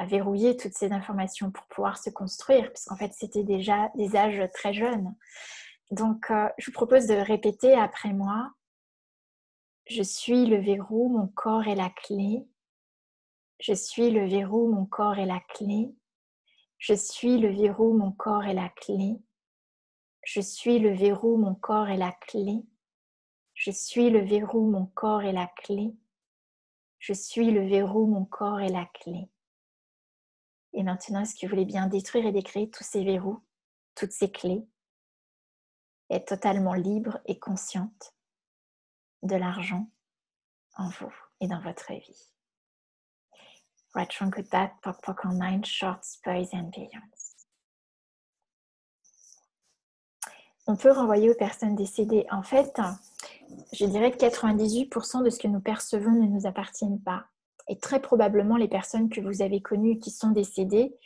verrouillé toutes ces informations pour pouvoir se construire, puisqu'en fait, c'était déjà des âges très jeunes. Donc, je vous propose de répéter après moi. Je suis le verrou, mon corps est la clé. Je suis le verrou, mon corps est la clé. Je suis le verrou, mon corps est la clé. Je suis le verrou, mon corps est la clé. Je suis le verrou, mon corps est la clé. Je suis le verrou, mon corps est la clé. Et maintenant, est-ce que vous voulez bien détruire et décréer tous ces verrous, toutes ces clés, et être totalement libre et consciente de l'argent en vous et dans votre vie. Right, strong, good, bad, pok, pok, online, shorts, boys and beyonds. On peut renvoyer aux personnes décédées. En fait, je dirais que 98% de ce que nous percevons ne nous appartiennent pas. Et très probablement, les personnes que vous avez connues qui sont décédées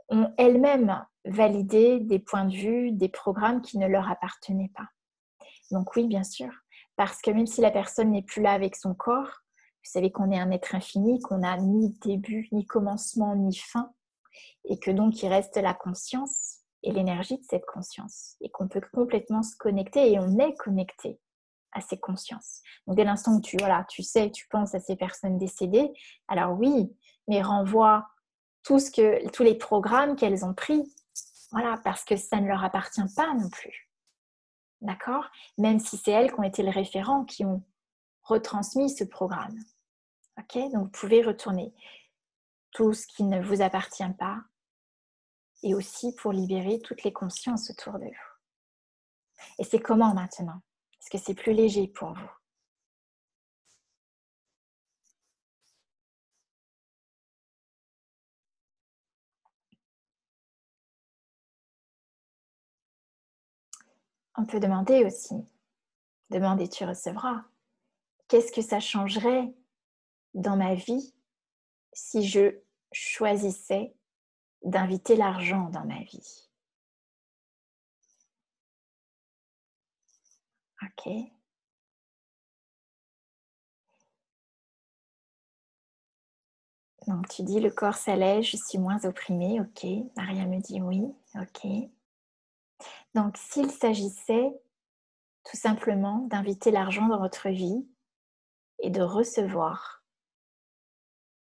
ont elles-mêmes validé des points de vue, des programmes qui ne leur appartenaient pas. Donc oui, bien sûr, parce que même si la personne n'est plus là avec son corps, vous savez qu'on est un être infini, qu'on n'a ni début, ni commencement, ni fin, et que donc il reste la conscience et l'énergie de cette conscience, et qu'on peut complètement se connecter, et on est connecté à ces consciences. Donc dès l'instant où tu sais, tu penses à ces personnes décédées, alors oui, mais renvoie tous les programmes qu'elles ont pris, voilà, parce que ça ne leur appartient pas non plus. D'accord ? Même si c'est elles qui ont été le référent, qui ont retransmis ce programme. Ok ? Donc vous pouvez retourner tout ce qui ne vous appartient pas, et aussi pour libérer toutes les consciences autour de vous. Et c'est comment maintenant ? Est-ce que c'est plus léger pour vous ? On peut demander aussi, demander tu recevras. Qu'est-ce que ça changerait dans ma vie si je choisissais d'inviter l'argent dans ma vie ? Ok. Donc tu dis le corps s'allège, je suis moins opprimée. Ok. Maria me dit oui. Ok. Donc s'il s'agissait tout simplement d'inviter l'argent dans votre vie et de recevoir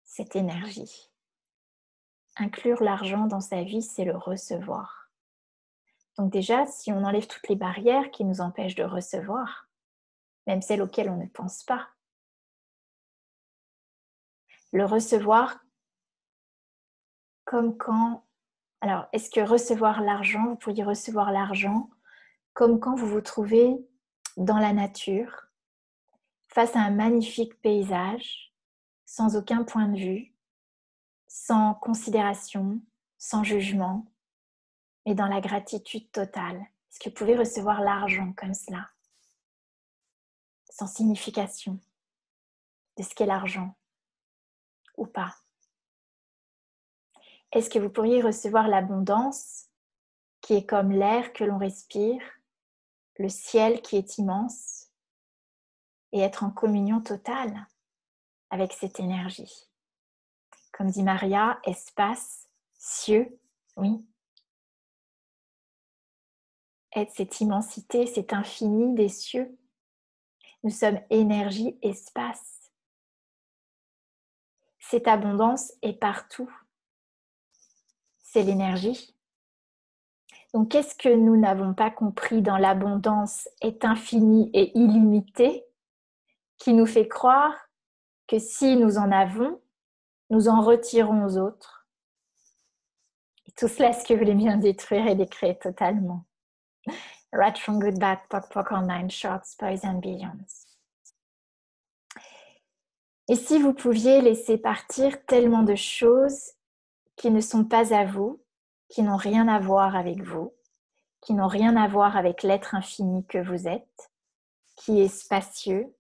cette énergie. Inclure l'argent dans sa vie, c'est le recevoir. Donc déjà, si on enlève toutes les barrières qui nous empêchent de recevoir, même celles auxquelles on ne pense pas, le recevoir comme quand... Alors, est-ce que recevoir l'argent, vous pourriez recevoir l'argent comme quand vous vous trouvez dans la nature, face à un magnifique paysage, sans aucun point de vue, sans considération, sans jugement, mais dans la gratitude totale. Est-ce que vous pouvez recevoir l'argent comme cela, sans signification de ce qu'est l'argent ou pas? Est-ce que vous pourriez recevoir l'abondance qui est comme l'air que l'on respire, le ciel qui est immense, et être en communion totale avec cette énergie? Comme dit Maria, espace, cieux, oui. Être cette immensité, cet infini des cieux. Nous sommes énergie, espace. Cette abondance est partout. C'est l'énergie. Donc, qu'est-ce que nous n'avons pas compris dans l'abondance est infinie et illimitée, qui nous fait croire que si nous en avons, nous en retirons aux autres. Et tout cela, est-ce que vous voulez bien détruire et décréer totalement? Right from good bad, pok pok online, shorts, boys and beyonds. Et si vous pouviez laisser partir tellement de choses qui ne sont pas à vous, qui n'ont rien à voir avec vous, qui n'ont rien à voir avec l'être infini que vous êtes, qui est spacieux,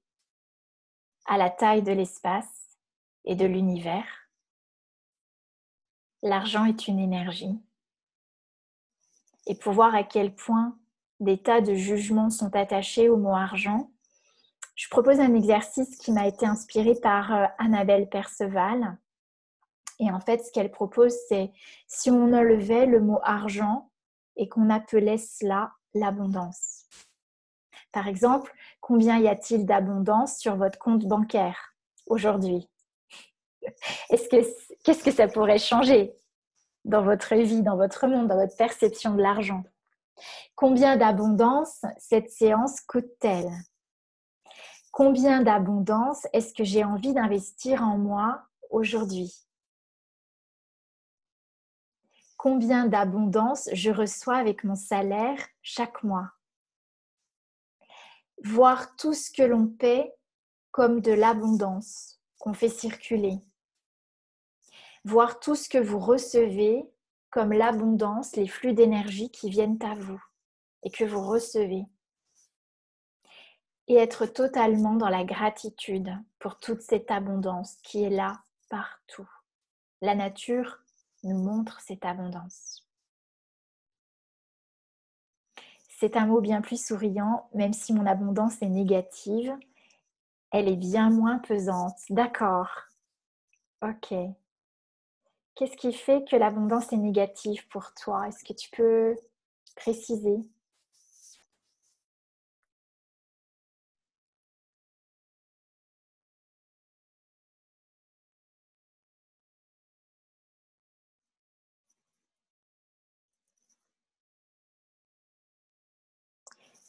à la taille de l'espace et de l'univers. L'argent est une énergie. Et pour voir à quel point des tas de jugements sont attachés au mot argent, je propose un exercice qui m'a été inspiré par Annabelle Perceval. Et en fait, ce qu'elle propose, c'est si on enlevait le mot argent et qu'on appelait cela l'abondance. Par exemple, combien y a-t-il d'abondance sur votre compte bancaire aujourd'hui ? Qu'est-ce que ça pourrait changer ? dans votre vie, dans votre monde, dans votre perception de l'argent? Combien d'abondance cette séance coûte-t-elle? Combien d'abondance est-ce que j'ai envie d'investir en moi aujourd'hui? Combien d'abondance je reçois avec mon salaire chaque mois? Voir tout ce que l'on paie comme de l'abondance qu'on fait circuler. Voir tout ce que vous recevez comme l'abondance, les flux d'énergie qui viennent à vous et que vous recevez. Et être totalement dans la gratitude pour toute cette abondance qui est là partout. La nature nous montre cette abondance. C'est un mot bien plus souriant, même si mon abondance est négative, elle est bien moins pesante. D'accord. Ok. Qu'est-ce qui fait que l'abondance est négative pour toi? Est-ce que tu peux préciser?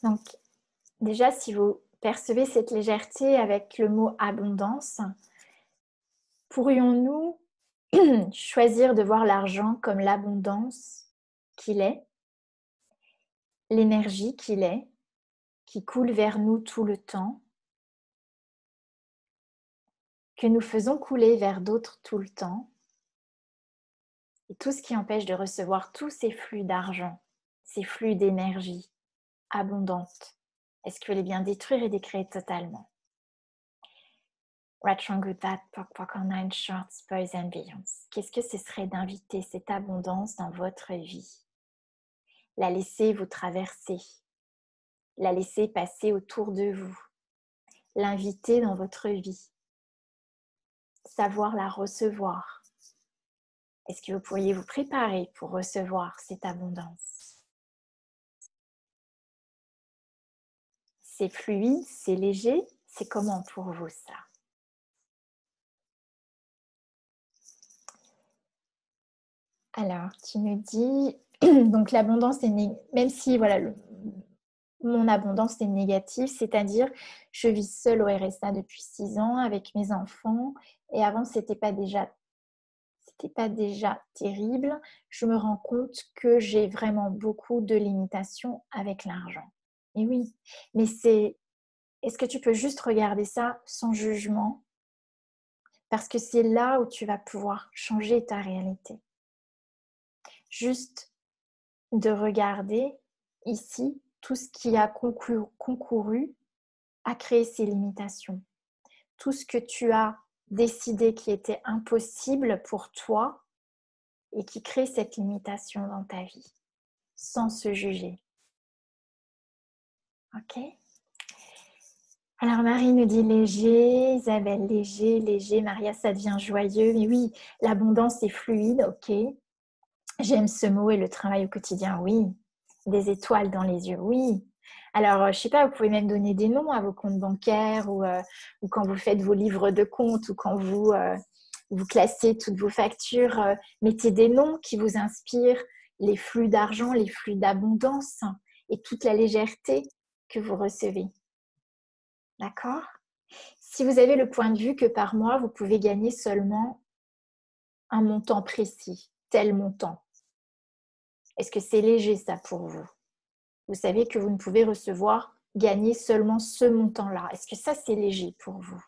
Donc, déjà, si vous percevez cette légèreté avec le mot abondance, pourrions-nous choisir de voir l'argent comme l'abondance qu'il est, l'énergie qu'il est, qui coule vers nous tout le temps, que nous faisons couler vers d'autres tout le temps, et tout ce qui empêche de recevoir tous ces flux d'argent, ces flux d'énergie abondante. Est-ce que vous voulez bien détruire et décréer totalement? Ratrangutat, Pokpokonine, Shorts, Boys and Beyonds. Qu'est-ce que ce serait d'inviter cette abondance dans votre vie? La laisser vous traverser, la laisser passer autour de vous, l'inviter dans votre vie, savoir la recevoir. Est-ce que vous pourriez vous préparer pour recevoir cette abondance? C'est fluide, c'est léger, c'est comment pour vous ça? Alors, tu me dis, donc l'abondance est même si voilà, mon abondance est négative, c'est-à-dire je vis seule au RSA depuis 6 ans avec mes enfants et avant c'était pas déjà terrible. Je me rends compte que j'ai vraiment beaucoup de limitations avec l'argent. Et oui, mais est-ce que tu peux juste regarder ça sans jugement? Parce que c'est là où tu vas pouvoir changer ta réalité. Juste de regarder ici tout ce qui a concouru à créer ces limitations. Tout ce que tu as décidé qui était impossible pour toi et qui crée cette limitation dans ta vie, sans se juger. Ok? Alors Marie nous dit léger, Isabelle léger, léger, Maria ça devient joyeux. Mais oui, l'abondance est fluide, ok. J'aime ce mot et le travail au quotidien, oui. Des étoiles dans les yeux, oui. Alors, je ne sais pas, vous pouvez même donner des noms à vos comptes bancaires ou quand vous faites vos livres de compte ou quand vous classez toutes vos factures. Mettez des noms qui vous inspirent les flux d'argent, les flux d'abondance et toute la légèreté que vous recevez. D'accord? Si vous avez le point de vue que par mois, vous pouvez gagner seulement un montant précis, tel montant. Est-ce que c'est léger ça pour vous? Vous savez que vous ne pouvez gagner seulement ce montant-là. Est-ce que ça, c'est léger pour vous?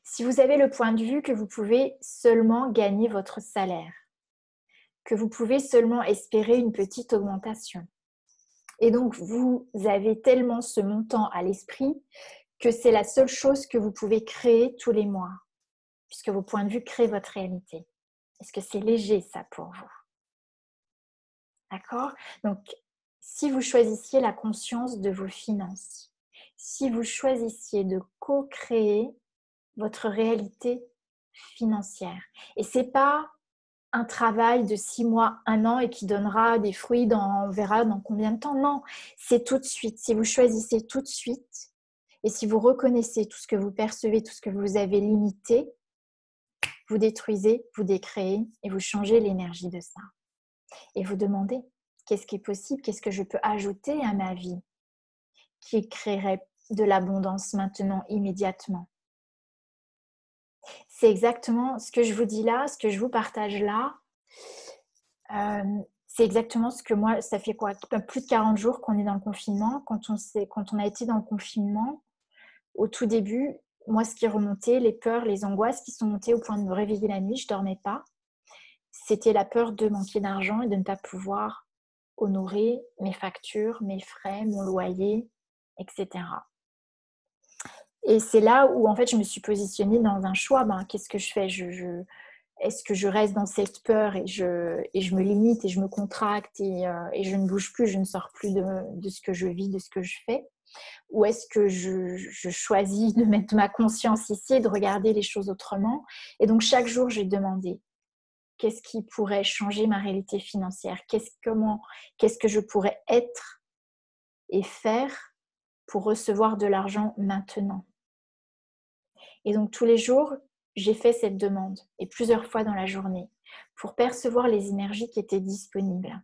Si vous avez le point de vue que vous pouvez seulement gagner votre salaire, que vous pouvez seulement espérer une petite augmentation, et donc vous avez tellement ce montant à l'esprit que c'est la seule chose que vous pouvez créer tous les mois, puisque vos points de vue créent votre réalité. Est-ce que c'est léger ça pour vous? D'accord? Donc, si vous choisissiez la conscience de vos finances, si vous choisissiez de co-créer votre réalité financière, et ce n'est pas un travail de 6 mois, 1 an et qui donnera des fruits on verra dans combien de temps. Non, c'est tout de suite. Si vous choisissez tout de suite et si vous reconnaissez tout ce que vous percevez, tout ce que vous avez limité, vous détruisez, vous décréez et vous changez l'énergie de ça. Et vous demandez, qu'est-ce qui est possible? Qu'est-ce que je peux ajouter à ma vie qui créerait de l'abondance maintenant, immédiatement? C'est exactement ce que je vous dis là, ce que je vous partage là. C'est exactement ce que moi, ça fait quoi? Plus de 40 jours qu'on est dans le confinement. Quand on a été dans le confinement, au tout début, moi, ce qui remontait, les peurs, les angoisses qui sont montées au point de me réveiller la nuit, je ne dormais pas. C'était la peur de manquer d'argent et de ne pas pouvoir honorer mes factures, mes frais, mon loyer, etc. Et c'est là où, en fait, je me suis positionnée dans un choix. Qu'est-ce que je fais? Est-ce que je reste dans cette peur et je me limite et je me contracte et je ne bouge plus, je ne sors plus de ce que je vis, de ce que je fais? Ou est-ce que je choisis de mettre ma conscience ici et de regarder les choses autrement? Et donc, chaque jour, j'ai demandé qu'est-ce qui pourrait changer ma réalité financière? Qu'est-ce que je pourrais être et faire pour recevoir de l'argent maintenant? Et donc, tous les jours, j'ai fait cette demande, et plusieurs fois dans la journée, pour percevoir les énergies qui étaient disponibles.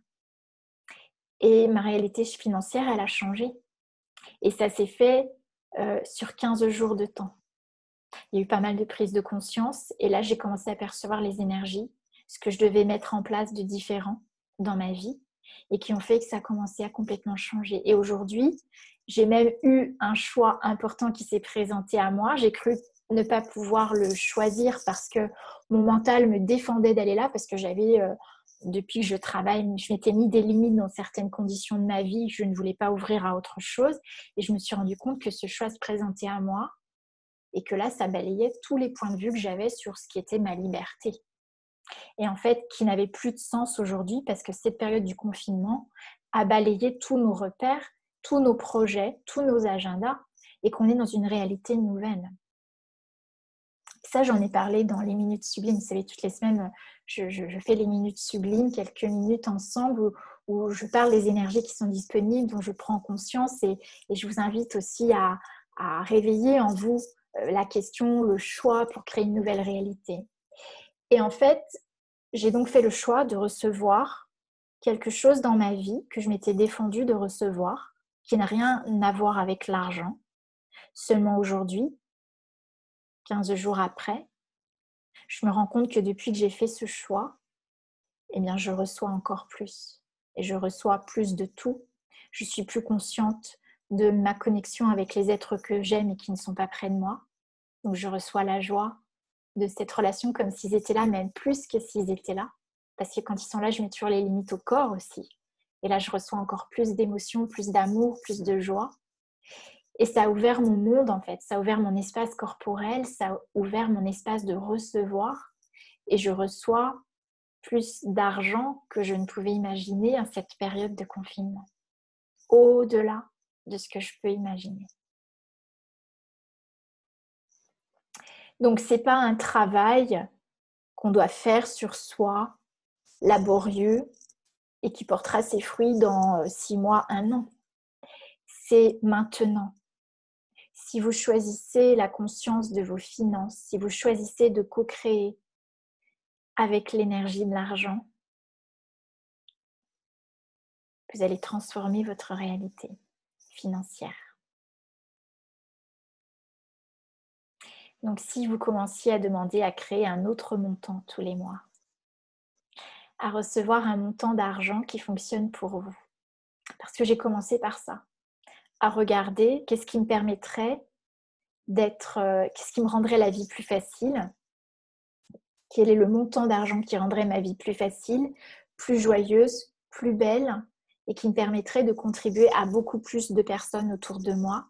Et ma réalité financière, elle a changé. Et ça s'est fait sur 15 jours de temps. Il y a eu pas mal de prises de conscience, et là, j'ai commencé à percevoir les énergies, ce que je devais mettre en place de différent dans ma vie, et qui ont fait que ça a commencé à complètement changer. Et aujourd'hui, j'ai même eu un choix important qui s'est présenté à moi. J'ai cru ne pas pouvoir le choisir parce que mon mental me défendait d'aller là, parce que j'avais, depuis que je travaille, je m'étais mis des limites dans certaines conditions de ma vie, je ne voulais pas ouvrir à autre chose, et je me suis rendu compte que ce choix se présentait à moi, et que là, ça balayait tous les points de vue que j'avais sur ce qui était ma liberté. Et en fait, qui n'avait plus de sens aujourd'hui, parce que cette période du confinement a balayé tous nos repères, tous nos projets, tous nos agendas, et qu'on est dans une réalité nouvelle. Ça, j'en ai parlé dans les minutes sublimes. Vous savez, toutes les semaines, je fais les minutes sublimes, quelques minutes ensemble, où je parle des énergies qui sont disponibles, dont je prends conscience, et je vous invite aussi à réveiller en vous la question, le choix pour créer une nouvelle réalité. Et en fait, j'ai donc fait le choix de recevoir quelque chose dans ma vie que je m'étais défendue de recevoir, qui n'a rien à voir avec l'argent. Seulement aujourd'hui, 15 jours après, je me rends compte que depuis que j'ai fait ce choix, eh bien, je reçois encore plus. Et je reçois plus de tout. Je suis plus consciente de ma connexion avec les êtres que j'aime et qui ne sont pas près de moi. Donc, je reçois la joie de cette relation comme s'ils étaient là, même plus que s'ils étaient là. Parce que quand ils sont là, je mets toujours les limites au corps aussi. Et là, je reçois encore plus d'émotions, plus d'amour, plus de joie. Et ça a ouvert mon monde, en fait. Ça a ouvert mon espace corporel, ça a ouvert mon espace de recevoir. Et je reçois plus d'argent que je ne pouvais imaginer à cette période de confinement. Au-delà de ce que je peux imaginer. Donc, ce n'est pas un travail qu'on doit faire sur soi, laborieux, et qui portera ses fruits dans 6 mois, 1 an. C'est maintenant. Si vous choisissez la conscience de vos finances, si vous choisissez de co-créer avec l'énergie de l'argent, vous allez transformer votre réalité financière. Donc, si vous commenciez à demander à créer un autre montant tous les mois, à recevoir un montant d'argent qui fonctionne pour vous, parce que j'ai commencé par ça, à regarder qu'est-ce qui me permettrait qu'est-ce qui me rendrait la vie plus facile, quel est le montant d'argent qui rendrait ma vie plus facile, plus joyeuse, plus belle, et qui me permettrait de contribuer à beaucoup plus de personnes autour de moi,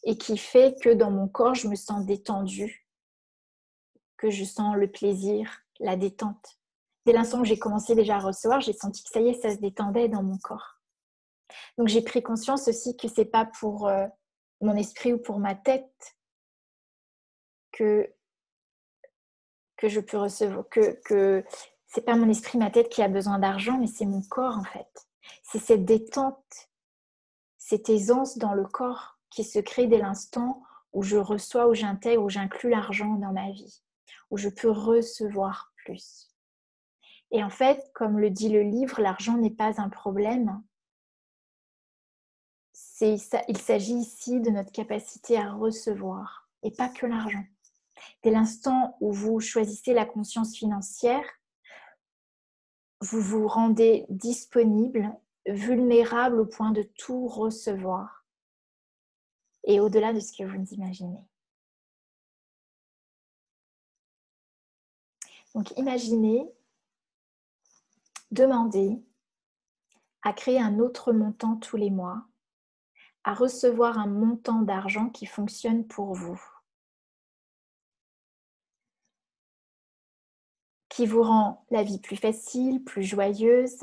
et qui fait que dans mon corps, je me sens détendue, que je sens le plaisir, la détente. Dès l'instant que j'ai commencé déjà à recevoir, j'ai senti que ça y est, ça se détendait dans mon corps. Donc j'ai pris conscience aussi que c'est pas pour mon esprit ou pour ma tête que je peux recevoir, que c'est pas mon esprit, ma tête qui a besoin d'argent, mais c'est mon corps en fait. C'est cette détente, cette aisance dans le corps qui se crée dès l'instant où je reçois, où j'intègre, où j'inclus l'argent dans ma vie. où je peux recevoir plus. Et en fait, comme le dit le livre, l'argent n'est pas un problème. Il s'agit ici de notre capacité à recevoir, et pas que l'argent. Dès l'instant où vous choisissez la conscience financière, vous vous rendez disponible, vulnérable au point de tout recevoir, et au-delà de ce que vous imaginez. Donc imaginez, demandez à créer un autre montant tous les mois, à recevoir un montant d'argent qui fonctionne pour vous, qui vous rend la vie plus facile, plus joyeuse,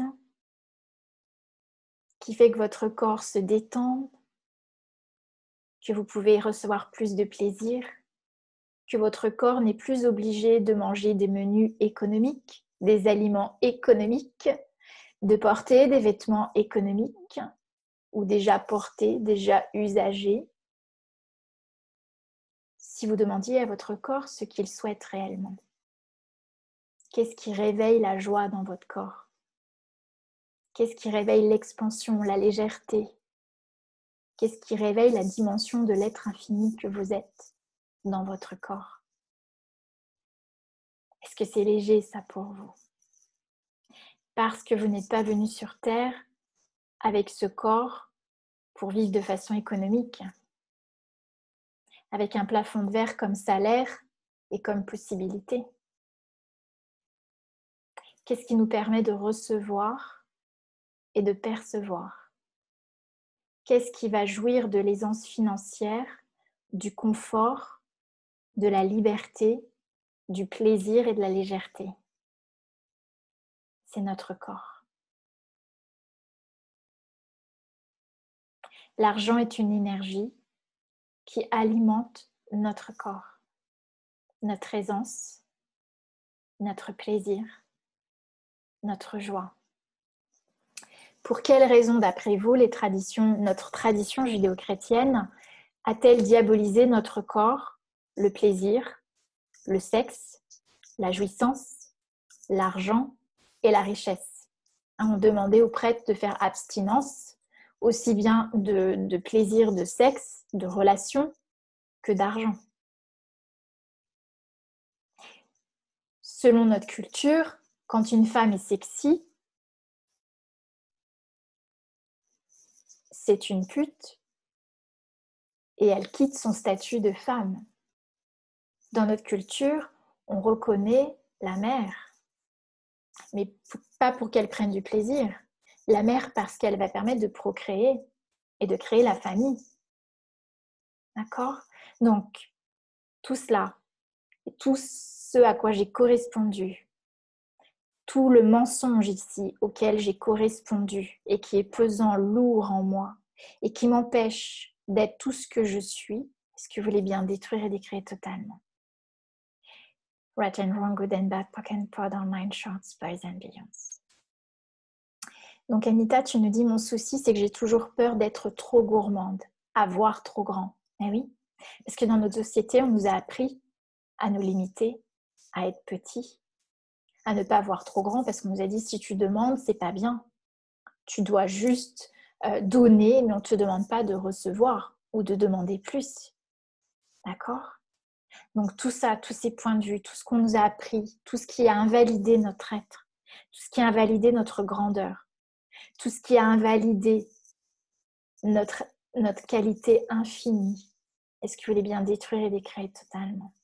qui fait que votre corps se détend, que vous pouvez recevoir plus de plaisir, que votre corps n'est plus obligé de manger des menus économiques, des aliments économiques, de porter des vêtements économiques ou déjà portés, déjà usagés. Si vous demandiez à votre corps ce qu'il souhaite réellement, qu'est-ce qui réveille la joie dans votre corps? Qu'est-ce qui réveille l'expansion, la légèreté? Qu'est-ce qui réveille la dimension de l'être infini que vous êtes dans votre corps? Est-ce que c'est léger ça pour vous? Parce que vous n'êtes pas venu sur Terre avec ce corps pour vivre de façon économique, avec un plafond de verre comme salaire et comme possibilité. Qu'est-ce qui nous permet de recevoir et de percevoir? Qu'est-ce qui va jouir de l'aisance financière, du confort, de la liberté, du plaisir et de la légèreté? C'est notre corps. L'argent est une énergie qui alimente notre corps, notre aisance, notre plaisir, notre joie. Pour quelles raisons, d'après vous, notre tradition judéo-chrétienne a-t-elle diabolisé notre corps, le plaisir, le sexe, la jouissance, l'argent et la richesse? On demandait aux prêtres de faire abstinence, aussi bien de plaisir, de sexe, de relation, que d'argent. Selon notre culture, quand une femme est sexy, c'est une pute et elle quitte son statut de femme. Dans notre culture, on reconnaît la mère, mais pas pour qu'elle prenne du plaisir. La mère parce qu'elle va permettre de procréer et de créer la famille. D'accord? Donc, tout cela, tout ce à quoi j'ai correspondu, tout le mensonge ici auquel j'ai correspondu et qui est pesant, lourd en moi et qui m'empêche d'être tout ce que je suis, est-ce que vous voulez bien détruire et décréer totalement? Right and wrong, good and bad, POC and POD, online, shorts, boys and beyonds. Donc Anita, tu nous dis, mon souci, c'est que j'ai toujours peur d'être trop gourmande, à voir trop grand. Eh oui, parce que dans notre société, on nous a appris à nous limiter, à être petit, à ne pas voir trop grand, parce qu'on nous a dit, si tu demandes, c'est pas bien. Tu dois juste donner, mais on ne te demande pas de recevoir ou de demander plus. D'accord? Donc tout ça, tous ces points de vue, tout ce qu'on nous a appris, tout ce qui a invalidé notre être, tout ce qui a invalidé notre grandeur, tout ce qui a invalidé notre qualité infinie, est-ce que vous voulez bien détruire et décréer totalement?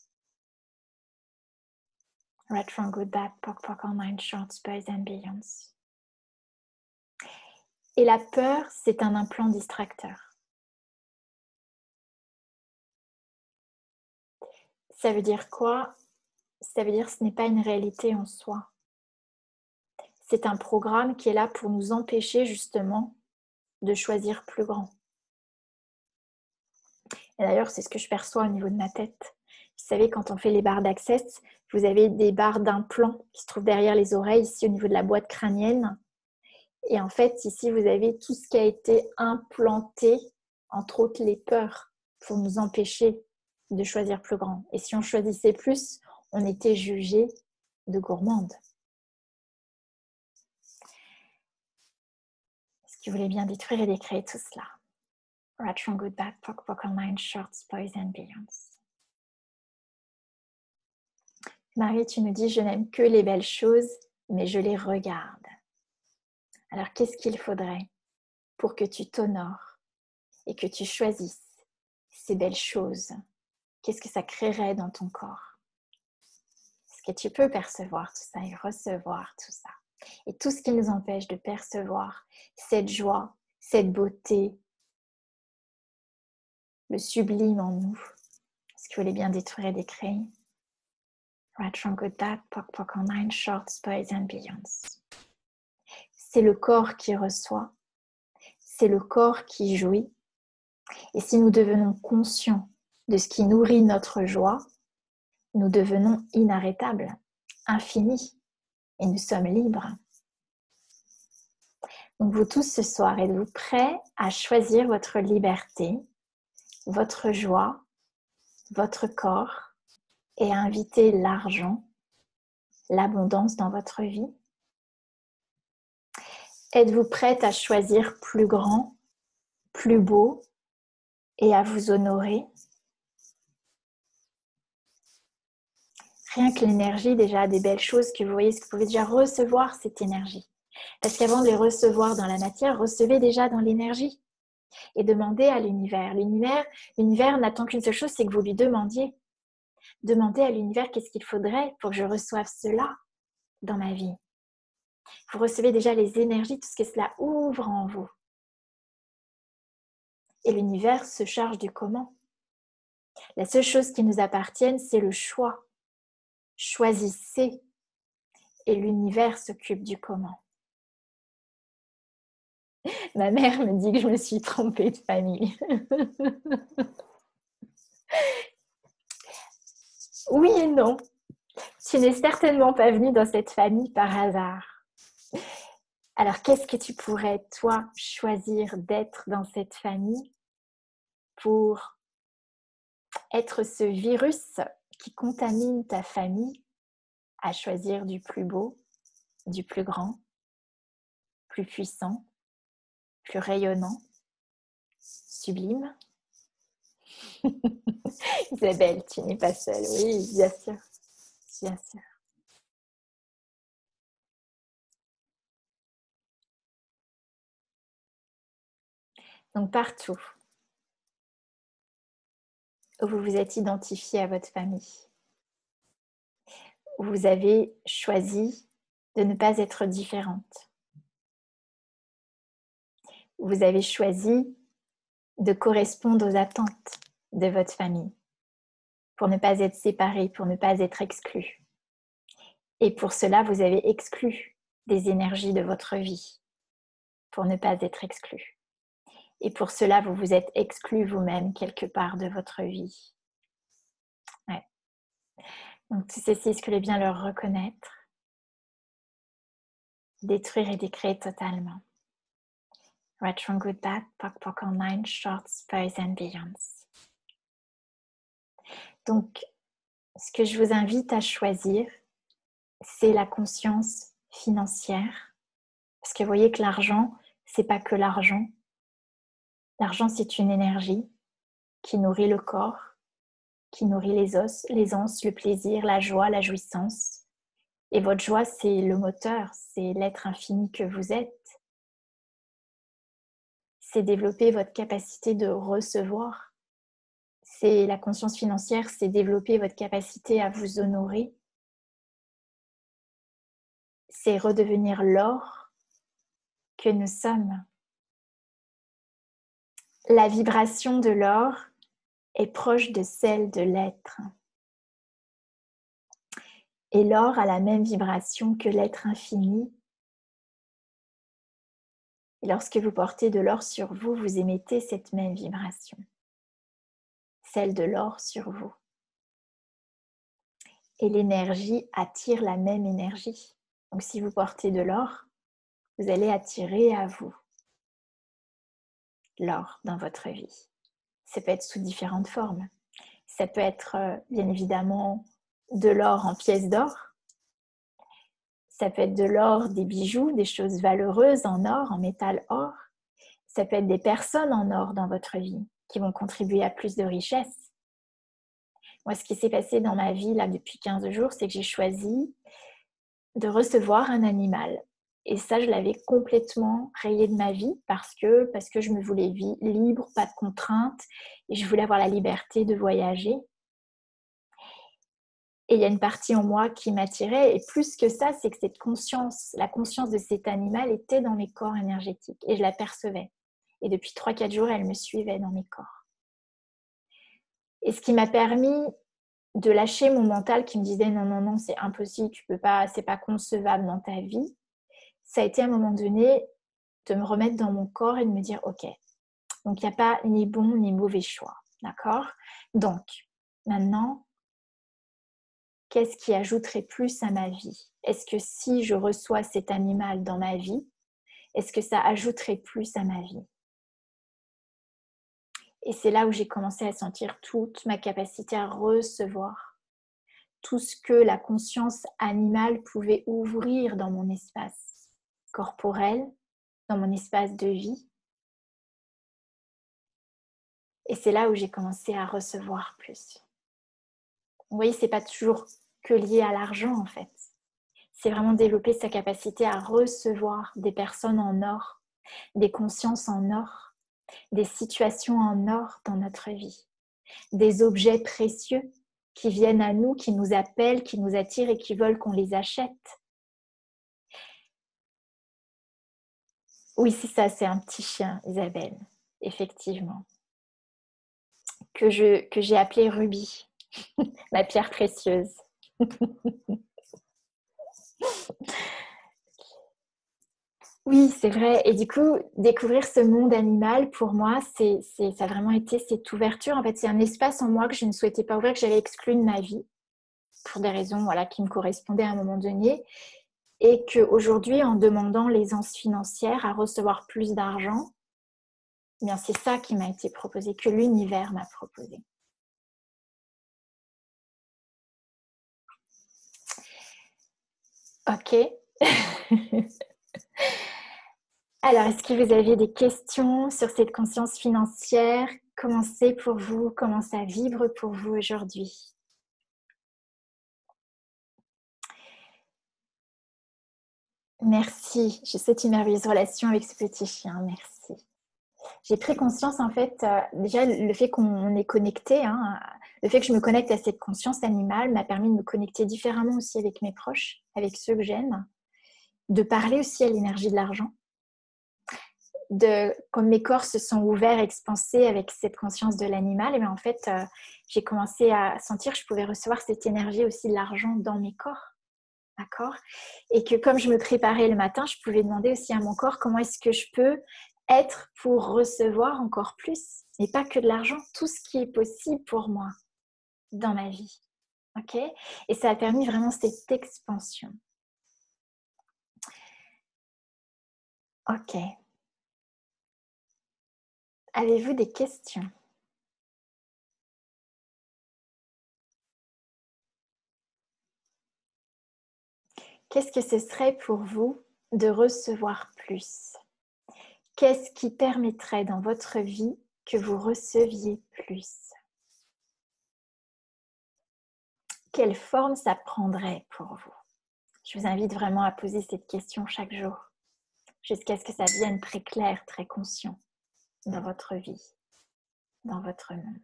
Right, wrong, good, bad, POC, POC, online, shorts, boys and beyonds. Et la peur, c'est un implant distracteur. Ça veut dire quoi? Ça veut dire que ce n'est pas une réalité en soi. C'est un programme qui est là pour nous empêcher justement de choisir plus grand. Et d'ailleurs, c'est ce que je perçois au niveau de ma tête. Vous savez, quand on fait les barres d'Access, vous avez des barres d'implants qui se trouvent derrière les oreilles, ici au niveau de la boîte crânienne. Et en fait, ici, vous avez tout ce qui a été implanté, entre autres les peurs, pour nous empêcher de choisir plus grand. Et si on choisissait plus, on était jugé de gourmande. Est-ce que vous voulez bien détruire et décréer tout cela? Right, wrong, good, bad, POC, POC, online, shorts, boys and beyonds. Marie, tu nous dis, je n'aime que les belles choses, mais je les regarde. Alors, qu'est-ce qu'il faudrait pour que tu t'honores et que tu choisisses ces belles choses? Qu'est-ce que ça créerait dans ton corps? Est-ce que tu peux percevoir tout ça et recevoir tout ça? Et tout ce qui nous empêche de percevoir cette joie, cette beauté, le sublime en nous. Est-ce que vous voulez bien détruire et décréer? Right, wrong, good, bad, POC, POC, online, shorts, boys and beyonds. C'est le corps qui reçoit, c'est le corps qui jouit. Et si nous devenons conscients de ce qui nourrit notre joie, nous devenons inarrêtables, infinis, et nous sommes libres. Donc vous tous ce soir, êtes-vous prêts à choisir votre liberté, votre joie, votre corps et à inviter l'argent, l'abondance dans votre vie? Êtes-vous prête à choisir plus grand, plus beau et à vous honorer? Rien que l'énergie déjà des belles choses que vous voyez, est-ce que vous pouvez déjà recevoir cette énergie? Parce qu'avant de les recevoir dans la matière, recevez déjà dans l'énergie et demandez à l'univers. L'univers n'attend qu'une seule chose, c'est que vous lui demandiez. Demandez à l'univers qu'est-ce qu'il faudrait pour que je reçoive cela dans ma vie. Vous recevez déjà les énergies, tout ce que cela ouvre en vous. Et l'univers se charge du comment. La seule chose qui nous appartienne, c'est le choix. Choisissez et l'univers s'occupe du comment. Ma mère me dit que je me suis trompée de famille. Oui et non. Tu n'es certainement pas venue dans cette famille par hasard. Alors, qu'est-ce que tu pourrais, toi, choisir d'être dans cette famille pour être ce virus qui contamine ta famille à choisir du plus beau, du plus grand, plus puissant, plus rayonnant, sublime? Isabelle, tu n'es pas seule. Oui, bien sûr. Bien sûr. Donc, partout où vous vous êtes identifié à votre famille, où vous avez choisi de ne pas être différente, où vous avez choisi de correspondre aux attentes de votre famille, pour ne pas être séparés, pour ne pas être exclus. Et pour cela, vous avez exclu des énergies de votre vie, pour ne pas être exclus. Et pour cela, vous vous êtes exclu vous-même quelque part de votre vie. Ouais. Donc tout ceci, est-ce que vous voulez bien le reconnaître, détruire et décréer totalement? Right, wrong, good, bad, POC, POC, online, shorts, boys and beyonds. Donc, ce que je vous invite à choisir, c'est la conscience financière. Parce que vous voyez que l'argent, c'est pas que l'argent. L'argent, c'est une énergie qui nourrit le corps, qui nourrit les os, les anses, le plaisir, la joie, la jouissance. Et votre joie, c'est le moteur, c'est l'être infini que vous êtes. C'est développer votre capacité de recevoir. C'est la conscience financière, c'est développer votre capacité à vous honorer. C'est redevenir l'or que nous sommes. La vibration de l'or est proche de celle de l'être. Et l'or a la même vibration que l'être infini. Et lorsque vous portez de l'or sur vous, vous émettez cette même vibration, celle de l'or sur vous. Et l'énergie attire la même énergie. Donc si vous portez de l'or, vous allez attirer à vous l'or dans votre vie. Ça peut être sous différentes formes. Ça peut être bien évidemment de l'or en pièces d'or. Ça peut être de l'or, des bijoux, des choses valeureuses en or, en métal or. Ça peut être des personnes en or dans votre vie qui vont contribuer à plus de richesse. Moi, ce qui s'est passé dans ma vie là depuis 15 jours, c'est que j'ai choisi de recevoir un animal. Et ça, je l'avais complètement rayé de ma vie parce que je me voulais libre, pas de contraintes, et je voulais avoir la liberté de voyager. Et il y a une partie en moi qui m'attirait, et plus que ça, c'est que cette conscience, la conscience de cet animal était dans mes corps énergétiques, et je la percevais. Et depuis 3-4 jours, elle me suivait dans mes corps. Et ce qui m'a permis de lâcher mon mental qui me disait non, non, non, c'est impossible, tu peux pas, c'est pas concevable dans ta vie, ça a été à un moment donné de me remettre dans mon corps et de me dire ok, donc il n'y a pas ni bon ni mauvais choix, d'accord? Donc, maintenant, qu'est-ce qui ajouterait plus à ma vie? Est-ce que si je reçois cet animal dans ma vie, est-ce que ça ajouterait plus à ma vie? Et c'est là où j'ai commencé à sentir toute ma capacité à recevoir tout ce que la conscience animale pouvait ouvrir dans mon espace corporel, dans mon espace de vie. Et c'est là où j'ai commencé à recevoir plus. Vous voyez, c'est pas toujours que lié à l'argent en fait. C'est vraiment développer sa capacité à recevoir des personnes en or, des consciences en or, des situations en or dans notre vie, des objets précieux qui viennent à nous, qui nous appellent, qui nous attirent et qui veulent qu'on les achète. Oui, c'est ça, c'est un petit chien, Isabelle, effectivement, que j'ai appelé Ruby, ma pierre précieuse. Oui, c'est vrai. Et du coup, découvrir ce monde animal, pour moi, ça a vraiment été cette ouverture. En fait, c'est un espace en moi que je ne souhaitais pas ouvrir, que j'avais exclu de ma vie, pour des raisons voilà, qui me correspondaient à un moment donné. Et qu'aujourd'hui, en demandant l'aisance financière, à recevoir plus d'argent, eh bien, c'est ça qui m'a été proposé, que l'univers m'a proposé. Ok. Alors, est-ce que vous aviez des questions sur cette conscience financière? Comment c'est pour vous? Comment ça vibre pour vous aujourd'hui? Merci. Je souhaite une merveilleuse relation avec ce petit chien. Merci. J'ai pris conscience, en fait, déjà, le fait qu'on est connecté, hein, le fait que je me connecte à cette conscience animale m'a permis de me connecter différemment aussi avec mes proches, avec ceux que j'aime, de parler aussi à l'énergie de l'argent. Comme mes corps se sont ouverts, expansés avec cette conscience de l'animal, et bien en fait, j'ai commencé à sentir que je pouvais recevoir cette énergie aussi de l'argent dans mes corps, d'accord? Et que comme je me préparais le matin, je pouvais demander aussi à mon corps comment est-ce que je peux être pour recevoir encore plus, et pas que de l'argent, tout ce qui est possible pour moi dans ma vie, ok? Et ça a permis vraiment cette expansion. Ok. Avez-vous des questions? Qu'est-ce que ce serait pour vous de recevoir plus? Qu'est-ce qui permettrait dans votre vie que vous receviez plus? Quelle forme ça prendrait pour vous? Je vous invite vraiment à poser cette question chaque jour, jusqu'à ce que ça devienne très clair, très conscient dans votre vie, dans votre monde.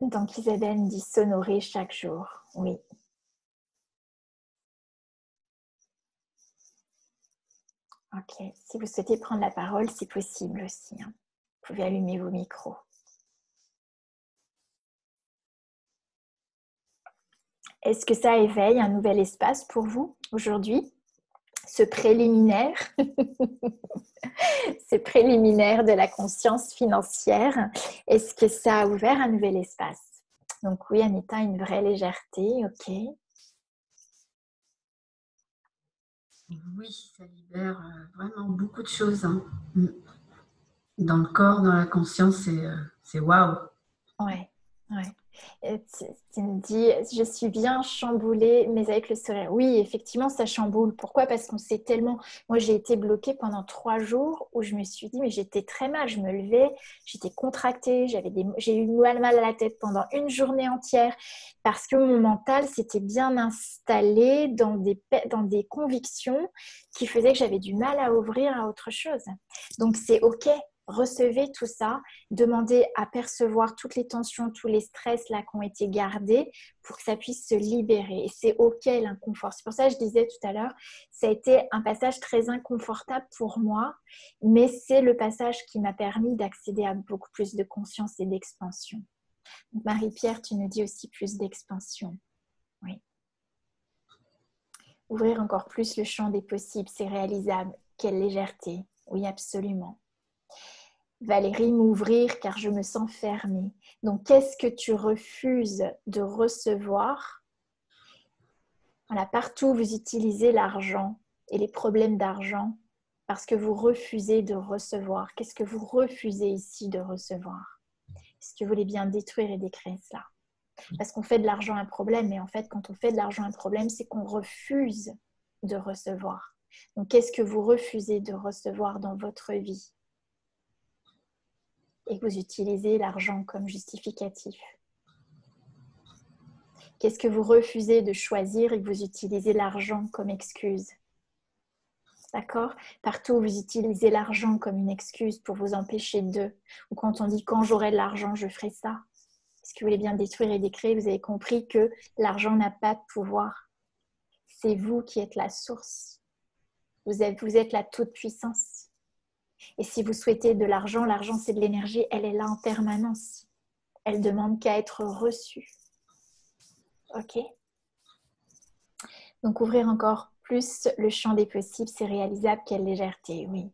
Donc Isabelle me dit s'honorer chaque jour. Oui. Ok. Si vous souhaitez prendre la parole, c'est possible aussi, hein. Vous pouvez allumer vos micros. Est-ce que ça éveille un nouvel espace pour vous aujourd'hui? Ce préliminaire, ce préliminaire de la conscience financière, est-ce que ça a ouvert un nouvel espace? Donc oui, en étant une vraie légèreté, ok. Oui, ça libère vraiment beaucoup de choses, hein. Dans le corps, dans la conscience, c'est waouh. Ouais. Ouais. Et tu me dis, je suis bien chamboulée, mais avec le sourire. Oui, effectivement, ça chamboule. Pourquoi? Parce qu'on sait tellement. Moi, j'ai été bloquée pendant 3 jours où je me suis dit, mais j'étais très mal. Je me levais, j'étais contractée, j'ai eu mal à la tête pendant une journée entière parce que mon mental s'était bien installé dans des convictions qui faisaient que j'avais du mal à ouvrir à autre chose. Donc, c'est OK. Recevez tout ça, demandez à percevoir toutes les tensions, tous les stress là qui ont été gardés pour que ça puisse se libérer. Et c'est OK l'inconfort. C'est pour ça que je disais tout à l'heure, ça a été un passage très inconfortable pour moi, mais c'est le passage qui m'a permis d'accéder à beaucoup plus de conscience et d'expansion. Marie-Pierre, tu nous dis aussi plus d'expansion. Oui. Ouvrir encore plus le champ des possibles, c'est réalisable. Quelle légèreté. Oui, absolument. Valérie, m'ouvrir car je me sens fermée. Donc, qu'est-ce que tu refuses de recevoir? Voilà, partout, vous utilisez l'argent et les problèmes d'argent parce que vous refusez de recevoir. Qu'est-ce que vous refusez ici de recevoir? Est-ce que vous voulez bien détruire et décréer cela? Parce qu'on fait de l'argent un problème, mais en fait, quand on fait de l'argent un problème, c'est qu'on refuse de recevoir. Donc, qu'est-ce que vous refusez de recevoir dans votre vie? Et que vous utilisez l'argent comme justificatif. Qu'est-ce que vous refusez de choisir et que vous utilisez l'argent comme excuse? D'accord? Partout où vous utilisez l'argent comme une excuse pour vous empêcher de, ou quand on dit quand j'aurai de l'argent, je ferai ça. Est-ce que vous voulez bien détruire et décréer? Vous avez compris que l'argent n'a pas de pouvoir. C'est vous qui êtes la source. Vous êtes la toute-puissance. Et si vous souhaitez de l'argent, l'argent c'est de l'énergie, elle est là en permanence. Elle demande qu'à être reçue. Ok? Donc ouvrir encore plus le champ des possibles, c'est réalisable. Quelle légèreté, oui.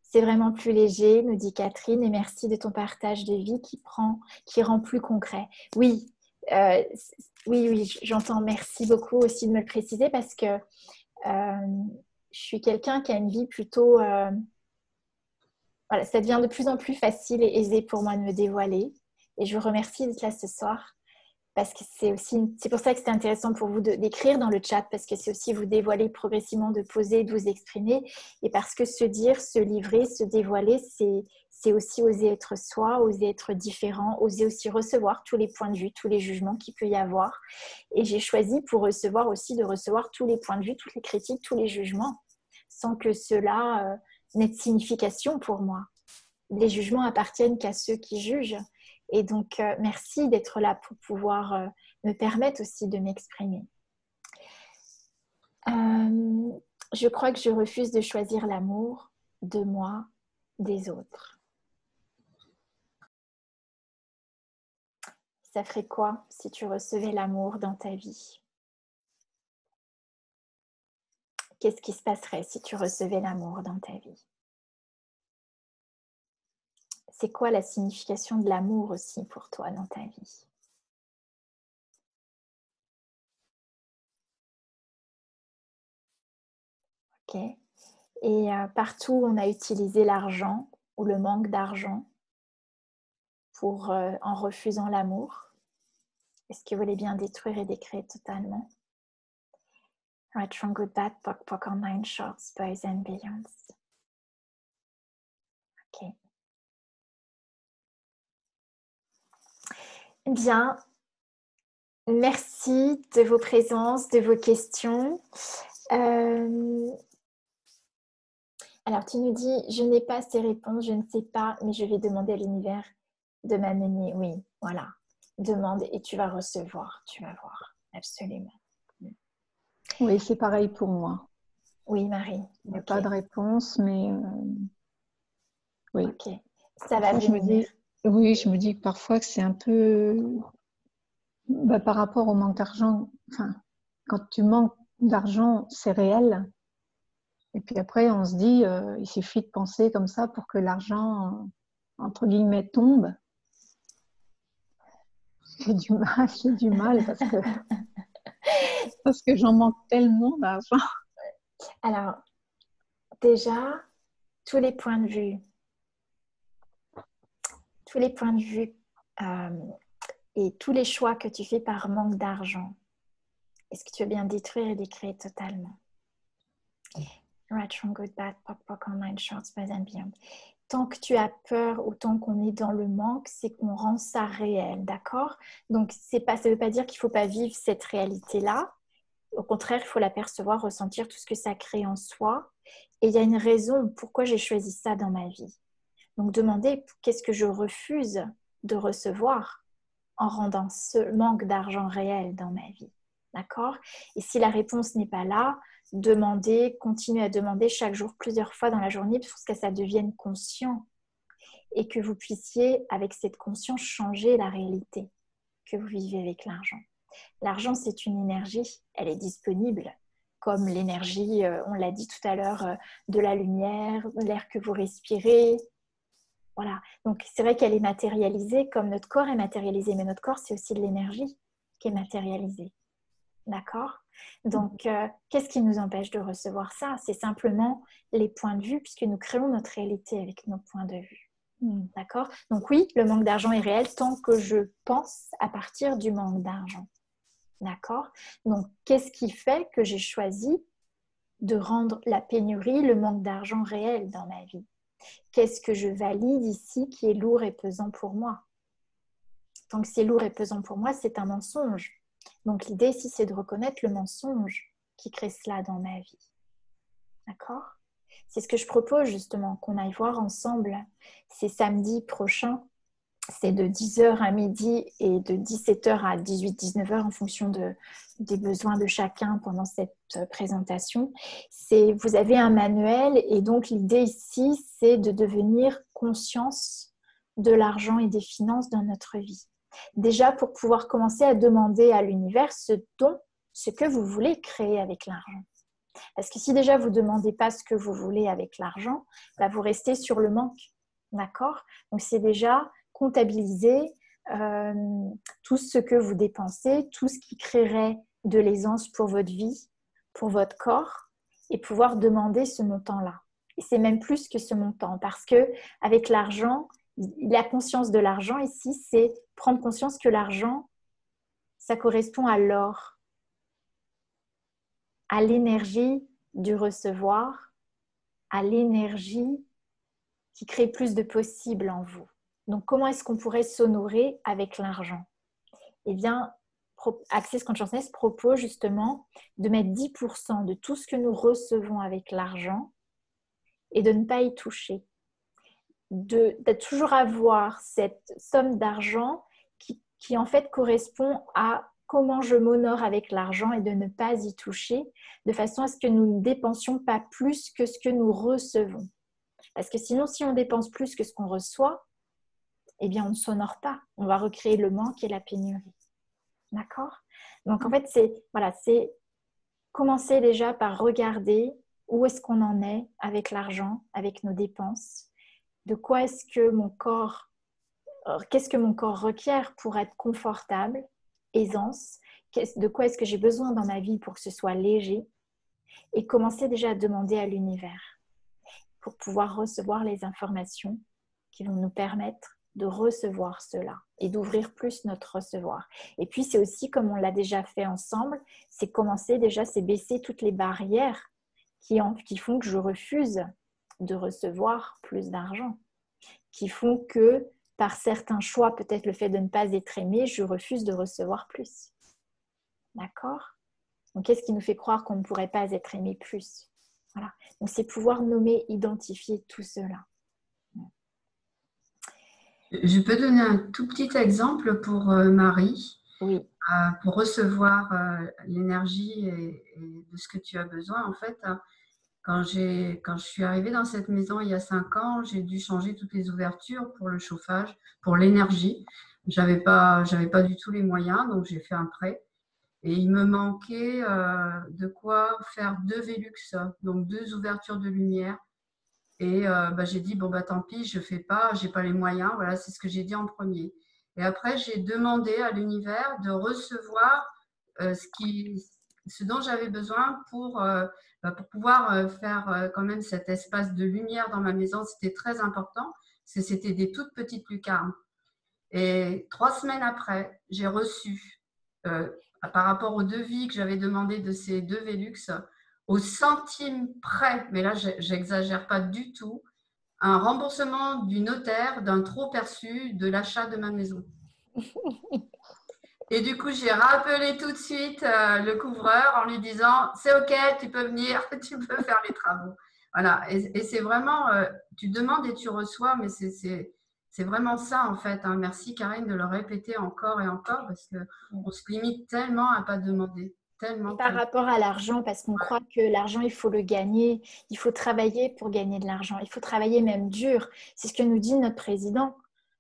C'est vraiment plus léger, nous dit Catherine, et merci de ton partage de vie qui rend plus concret. Oui, euh, oui, j'entends. Merci beaucoup aussi de me le préciser parce que je suis quelqu'un qui a une vie plutôt... voilà, ça devient de plus en plus facile et aisé pour moi de me dévoiler. Et je vous remercie d'être là ce soir. Parce que c'est pour ça que c'était intéressant pour vous d'écrire dans le chat, parce que c'est aussi vous dévoiler progressivement, de poser, de vous exprimer, et parce que se dire, se livrer, se dévoiler, c'est aussi oser être soi, oser être différent, oser aussi recevoir tous les points de vue, tous les jugements qu'il peut y avoir. Et j'ai choisi pour recevoir aussi de recevoir tous les points de vue, toutes les critiques, tous les jugements, sans que cela n'ait de signification pour moi. Les jugements appartiennent qu'à ceux qui jugent. Et donc, merci d'être là pour pouvoir me permettre aussi de m'exprimer. Je crois que je refuse de choisir l'amour de moi, des autres. Ça ferait quoi si tu recevais l'amour dans ta vie? Qu'est-ce qui se passerait si tu recevais l'amour dans ta vie? C'est quoi la signification de l'amour aussi pour toi dans ta vie? Ok. Et partout où on a utilisé l'argent ou le manque d'argent pour, en refusant l'amour, est-ce que vous voulez bien détruire et décréer totalement? Right, from good, bad, poc, poc, online, shorts, boys and billions. Ok. Bien. Merci de vos présences, de vos questions. Alors, tu nous dis, je n'ai pas ces réponses, je ne sais pas, mais je vais demander à l'univers de m'amener. Oui, voilà. Demande et tu vas recevoir, tu vas voir. Absolument. Oui, c'est pareil pour moi. Oui, Marie. Il n'y a Ok. pas de réponse, mais oui. Ok. Ça va Parfois, je me venir. dis, oui, je me dis que parfois que c'est un peu par rapport au manque d'argent. Enfin, quand tu manques d'argent, c'est réel. Et puis après, on se dit, il suffit de penser comme ça pour que l'argent, entre guillemets, tombe. J'ai du mal parce que j'en manque tellement d'argent. Alors, déjà, tous les points de vue et tous les choix que tu fais par manque d'argent, est-ce que tu veux bien détruire et décréer totalement? Right, wrong, good, bad, pop, pop, online, shorts, bad and beyond. Tant que tu as peur ou tant qu'on est dans le manque, c'est qu'on rend ça réel, d'accord? Donc, ça ne veut pas dire qu'il ne faut pas vivre cette réalité-là. Au contraire, il faut l'apercevoir, ressentir tout ce que ça crée en soi. Et il y a une raison pourquoi j'ai choisi ça dans ma vie. Donc, demandez qu'est-ce que je refuse de recevoir en rendant ce manque d'argent réel dans ma vie. D'accord? Et si la réponse n'est pas là, demandez, continuez à demander chaque jour, plusieurs fois dans la journée, pour que ça devienne conscient et que vous puissiez, avec cette conscience, changer la réalité que vous vivez avec l'argent. L'argent, c'est une énergie, elle est disponible, comme l'énergie, on l'a dit tout à l'heure, de la lumière, l'air que vous respirez. Voilà, donc c'est vrai qu'elle est matérialisée comme notre corps est matérialisé, mais notre corps, c'est aussi de l'énergie qui est matérialisée. D'accord? Donc, qu'est-ce qui nous empêche de recevoir ça? C'est simplement les points de vue, puisque nous créons notre réalité avec nos points de vue. D'accord? Donc oui, le manque d'argent est réel tant que je pense à partir du manque d'argent. D'accord? Donc, qu'est-ce qui fait que j'ai choisi de rendre la pénurie, le manque d'argent réel dans ma vie? Qu'est-ce que je valide ici qui est lourd et pesant pour moi? Tant que c'est lourd et pesant pour moi, c'est un mensonge. Donc, l'idée ici, c'est de reconnaître le mensonge qui crée cela dans ma vie. D'accord? C'est ce que je propose justement, qu'on aille voir ensemble. C'est samedi prochain. C'est de 10h à midi et de 17h à 18-19h en fonction des besoins de chacun pendant cette présentation. Vous avez un manuel et donc l'idée ici, c'est de devenir conscience de l'argent et des finances dans notre vie. Déjà pour pouvoir commencer à demander à l'univers ce que vous voulez créer avec l'argent. Parce que si déjà vous ne demandez pas ce que vous voulez avec l'argent, vous restez sur le manque. D'accord? Donc c'est déjà comptabiliser tout ce que vous dépensez, tout ce qui créerait de l'aisance pour votre vie, pour votre corps, et pouvoir demander ce montant-là. Et c'est même plus que ce montant, parce que avec l'argent, la conscience de l'argent ici, c'est prendre conscience que l'argent, ça correspond à l'or, à l'énergie du recevoir, à l'énergie qui crée plus de possibles en vous. Donc, comment est-ce qu'on pourrait s'honorer avec l'argent? Eh bien, Access Consciousness propose justement de mettre 10% de tout ce que nous recevons avec l'argent et de ne pas y toucher. De toujours avoir cette somme d'argent qui en fait correspond à comment je m'honore avec l'argent et de ne pas y toucher, de façon à ce que nous ne dépensions pas plus que ce que nous recevons. Parce que sinon, si on dépense plus que ce qu'on reçoit, eh bien, on ne s'honore pas. On va recréer le manque et la pénurie. D'accord? Donc, en fait, c'est commencer déjà par regarder où est-ce qu'on en est avec l'argent, avec nos dépenses. De quoi est-ce que qu'est-ce que mon corps requiert pour être confortable, aisance? De quoi est-ce que j'ai besoin dans ma vie pour que ce soit léger? Et commencer déjà à demander à l'univers pour pouvoir recevoir les informations qui vont nous permettre de recevoir cela et d'ouvrir plus notre recevoir. Et puis, c'est aussi, comme on l'a déjà fait ensemble, c'est commencer déjà, c'est baisser toutes les barrières qui font que je refuse de recevoir plus d'argent, qui font que, par certains choix, peut-être le fait de ne pas être aimé, je refuse de recevoir plus. D'accord? Donc, qu'est-ce qui nous fait croire qu'on ne pourrait pas être aimé plus? Voilà. Donc, c'est pouvoir nommer, identifier tout cela. Je peux donner un tout petit exemple pour Marie, Oui. pour recevoir l'énergie et de ce que tu as besoin. En fait, quand je suis arrivée dans cette maison il y a 5 ans, j'ai dû changer toutes les ouvertures pour le chauffage, pour l'énergie. J'avais pas du tout les moyens, donc j'ai fait un prêt. Et il me manquait de quoi faire 2 Velux, donc 2 ouvertures de lumière. Et j'ai dit, bon, tant pis, je ne fais pas, je n'ai pas les moyens. Voilà, c'est ce que j'ai dit en premier. Et après, j'ai demandé à l'univers de recevoir ce dont j'avais besoin pour pouvoir faire quand même cet espace de lumière dans ma maison. C'était très important, parce que c'était des toutes petites lucarnes. Et 3 semaines après, j'ai reçu, par rapport au devis que j'avais demandé de ces 2 Velux, au centime près, mais là, j'exagère pas du tout, un remboursement du notaire d'un trop perçu de l'achat de ma maison. Et du coup, j'ai rappelé tout de suite le couvreur en lui disant, c'est OK, tu peux venir, tu peux faire les travaux. Voilà. Et c'est vraiment, tu demandes et tu reçois, mais c'est vraiment ça en fait. Hein. Merci Karine de le répéter encore et encore parce qu'on se limite tellement à ne pas demander. Tellement, Par tellement. rapport à l'argent, parce qu'on croit que l'argent, il faut le gagner, il faut travailler pour gagner de l'argent, il faut travailler même dur. C'est ce que nous dit notre président.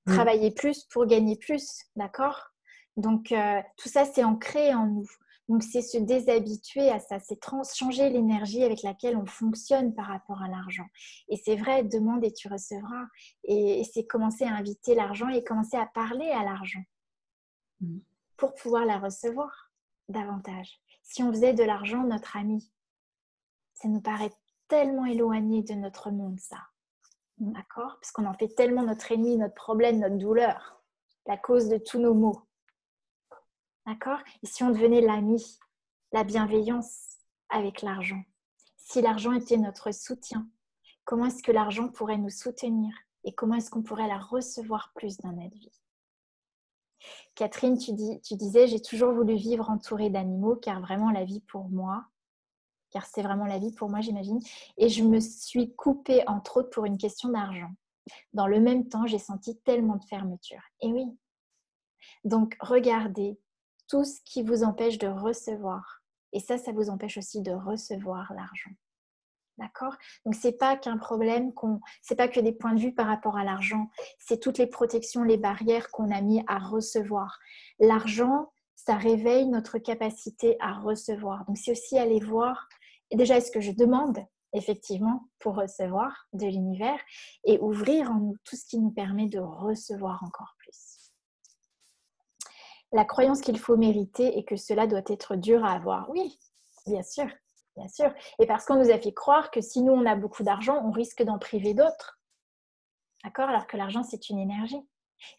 Travailler plus pour gagner plus, d'accord? Donc, tout ça, c'est ancré en nous. Donc, c'est se déshabituer à ça, c'est changer l'énergie avec laquelle on fonctionne par rapport à l'argent. Et c'est vrai, demande et tu recevras. Et c'est commencer à inviter l'argent et commencer à parler à l'argent pour pouvoir la recevoir davantage. Si on faisait de l'argent notre ami, ça nous paraît tellement éloigné de notre monde, ça. D'accord? Parce qu'on en fait tellement notre ennemi, notre problème, notre douleur, la cause de tous nos maux. D'accord? Et si on devenait l'ami, la bienveillance avec l'argent, si l'argent était notre soutien, comment est-ce que l'argent pourrait nous soutenir et comment est-ce qu'on pourrait la recevoir plus dans notre vie? Catherine, tu disais, j'ai toujours voulu vivre entourée d'animaux car vraiment la vie pour moi, car c'est vraiment la vie pour moi, j'imagine. Et je me suis coupée, entre autres, pour une question d'argent. Dans le même temps, j'ai senti tellement de fermeture. Et oui. Donc, regardez tout ce qui vous empêche de recevoir. Et ça vous empêche aussi de recevoir l'argent. D'accord? Donc, ce n'est pas qu'un problème, c'est pas que des points de vue par rapport à l'argent. C'est toutes les protections, les barrières qu'on a mis à recevoir. L'argent, ça réveille notre capacité à recevoir. Donc, c'est aussi aller voir, déjà, est-ce que je demande effectivement pour recevoir de l'univers et ouvrir en nous tout ce qui nous permet de recevoir encore plus. La croyance qu'il faut mériter et que cela doit être dur à avoir. Oui, bien sûr. Bien sûr. Et parce qu'on nous a fait croire que si nous, on a beaucoup d'argent, on risque d'en priver d'autres. D'accord? Alors que l'argent, c'est une énergie.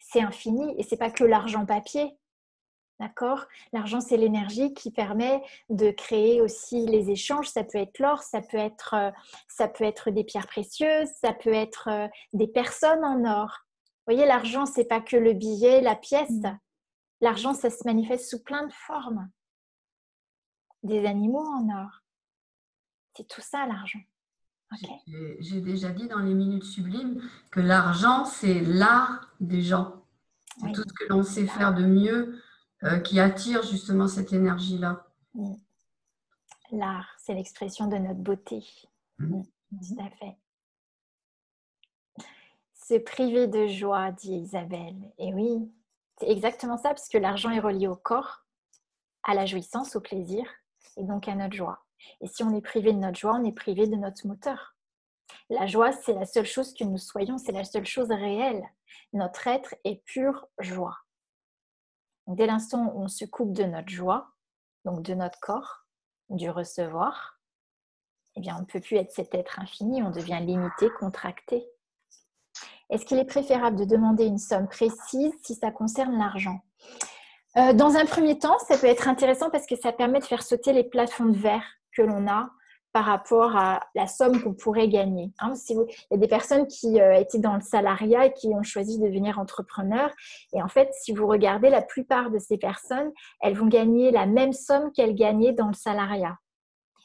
C'est infini et ce n'est pas que l'argent papier. D'accord? L'argent, c'est l'énergie qui permet de créer aussi les échanges. Ça peut être l'or, ça peut être des pierres précieuses, ça peut être des personnes en or. Vous voyez, l'argent, ce n'est pas que le billet, la pièce. L'argent, ça se manifeste sous plein de formes. Des animaux en or. C'est tout ça, l'argent. Okay. J'ai déjà dit dans les minutes sublimes que l'argent, c'est l'art des gens. C'est tout ce que l'on sait faire de mieux qui attire justement cette énergie-là. L'art, c'est l'expression de notre beauté. Tout à fait. Se priver de joie, dit Isabelle. Et oui, c'est exactement ça, parce que l'argent est relié au corps, à la jouissance, au plaisir, et donc à notre joie. Et si on est privé de notre joie, on est privé de notre moteur. La joie, c'est la seule chose que nous soyons, c'est la seule chose réelle. Notre être est pure joie. Donc, dès l'instant où on se coupe de notre joie, donc de notre corps, du recevoir, eh bien, on ne peut plus être cet être infini, on devient limité, contracté. Est-ce qu'il est préférable de demander une somme précise si ça concerne l'argent ? Dans un premier temps, ça peut être intéressant parce que ça permet de faire sauter les plafonds de verre que l'on a par rapport à la somme qu'on pourrait gagner. Il y a des personnes qui étaient dans le salariat et qui ont choisi de devenir entrepreneurs. Et en fait, si vous regardez, la plupart de ces personnes, elles vont gagner la même somme qu'elles gagnaient dans le salariat.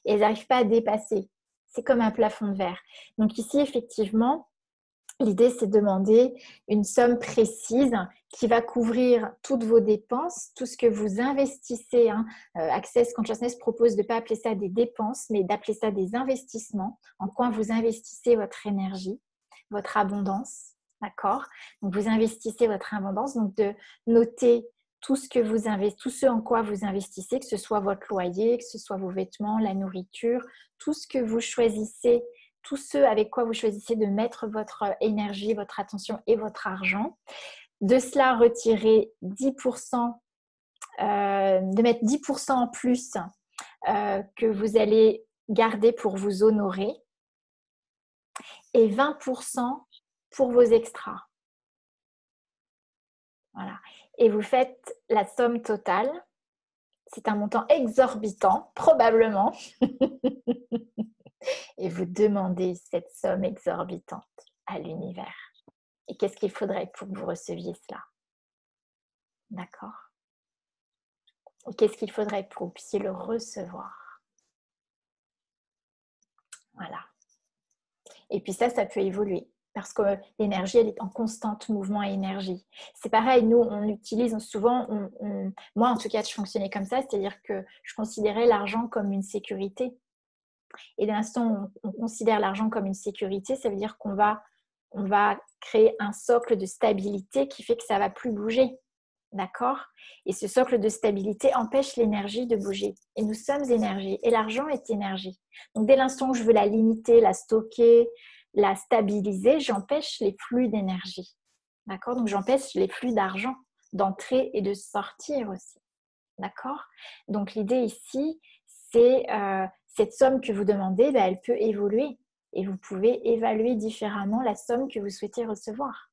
Et elles n'arrivent pas à dépasser. C'est comme un plafond de verre. Donc ici, effectivement, l'idée, c'est de demander une somme précise qui va couvrir toutes vos dépenses, tout ce que vous investissez. Access Consciousness propose de ne pas appeler ça des dépenses, mais d'appeler ça des investissements. En quoi vous investissez votre énergie, votre abondance, d'accord? Donc, vous investissez votre abondance, donc de noter tout ce en quoi vous investissez, que ce soit votre loyer, que ce soit vos vêtements, la nourriture, tout ce que vous choisissez, tout ce avec quoi vous choisissez de mettre votre énergie, votre attention et votre argent. De cela, retirer 10%, de mettre 10% en plus que vous allez garder pour vous honorer et 20% pour vos extras. Voilà. Et vous faites la somme totale. C'est un montant exorbitant, probablement. Et vous demandez cette somme exorbitante à l'univers. Et qu'est-ce qu'il faudrait pour que vous receviez cela? D'accord? Et qu'est-ce qu'il faudrait pour que vous puissiez le recevoir? Voilà. Et puis ça peut évoluer. Parce que l'énergie, elle est en constante mouvement et énergie. C'est pareil, nous, on utilise souvent, moi en tout cas, je fonctionnais comme ça, c'est-à-dire que je considérais l'argent comme une sécurité. Et dès l'instant où on considère l'argent comme une sécurité, ça veut dire qu'on va créer un socle de stabilité qui fait que ça ne va plus bouger. D'accord? Et ce socle de stabilité empêche l'énergie de bouger. Et nous sommes énergie. Et l'argent est énergie. Donc, dès l'instant où je veux la limiter, la stocker, la stabiliser, j'empêche les flux d'énergie. D'accord? Donc, j'empêche les flux d'argent d'entrer et de sortir aussi. D'accord? Donc, l'idée ici, c'est cette somme que vous demandez, elle peut évoluer. Et vous pouvez évaluer différemment la somme que vous souhaitez recevoir.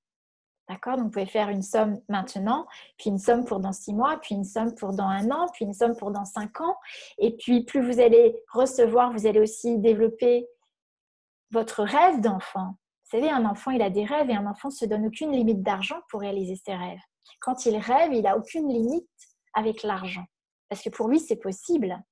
D'accord? Donc, vous pouvez faire une somme maintenant, puis une somme pour dans 6 mois, puis une somme pour dans 1 an, puis une somme pour dans 5 ans. Et puis, plus vous allez recevoir, vous allez aussi développer votre rêve d'enfant. Vous savez, un enfant, il a des rêves et un enfant ne se donne aucune limite d'argent pour réaliser ses rêves. Quand il rêve, il n'a aucune limite avec l'argent. Parce que pour lui, c'est possible.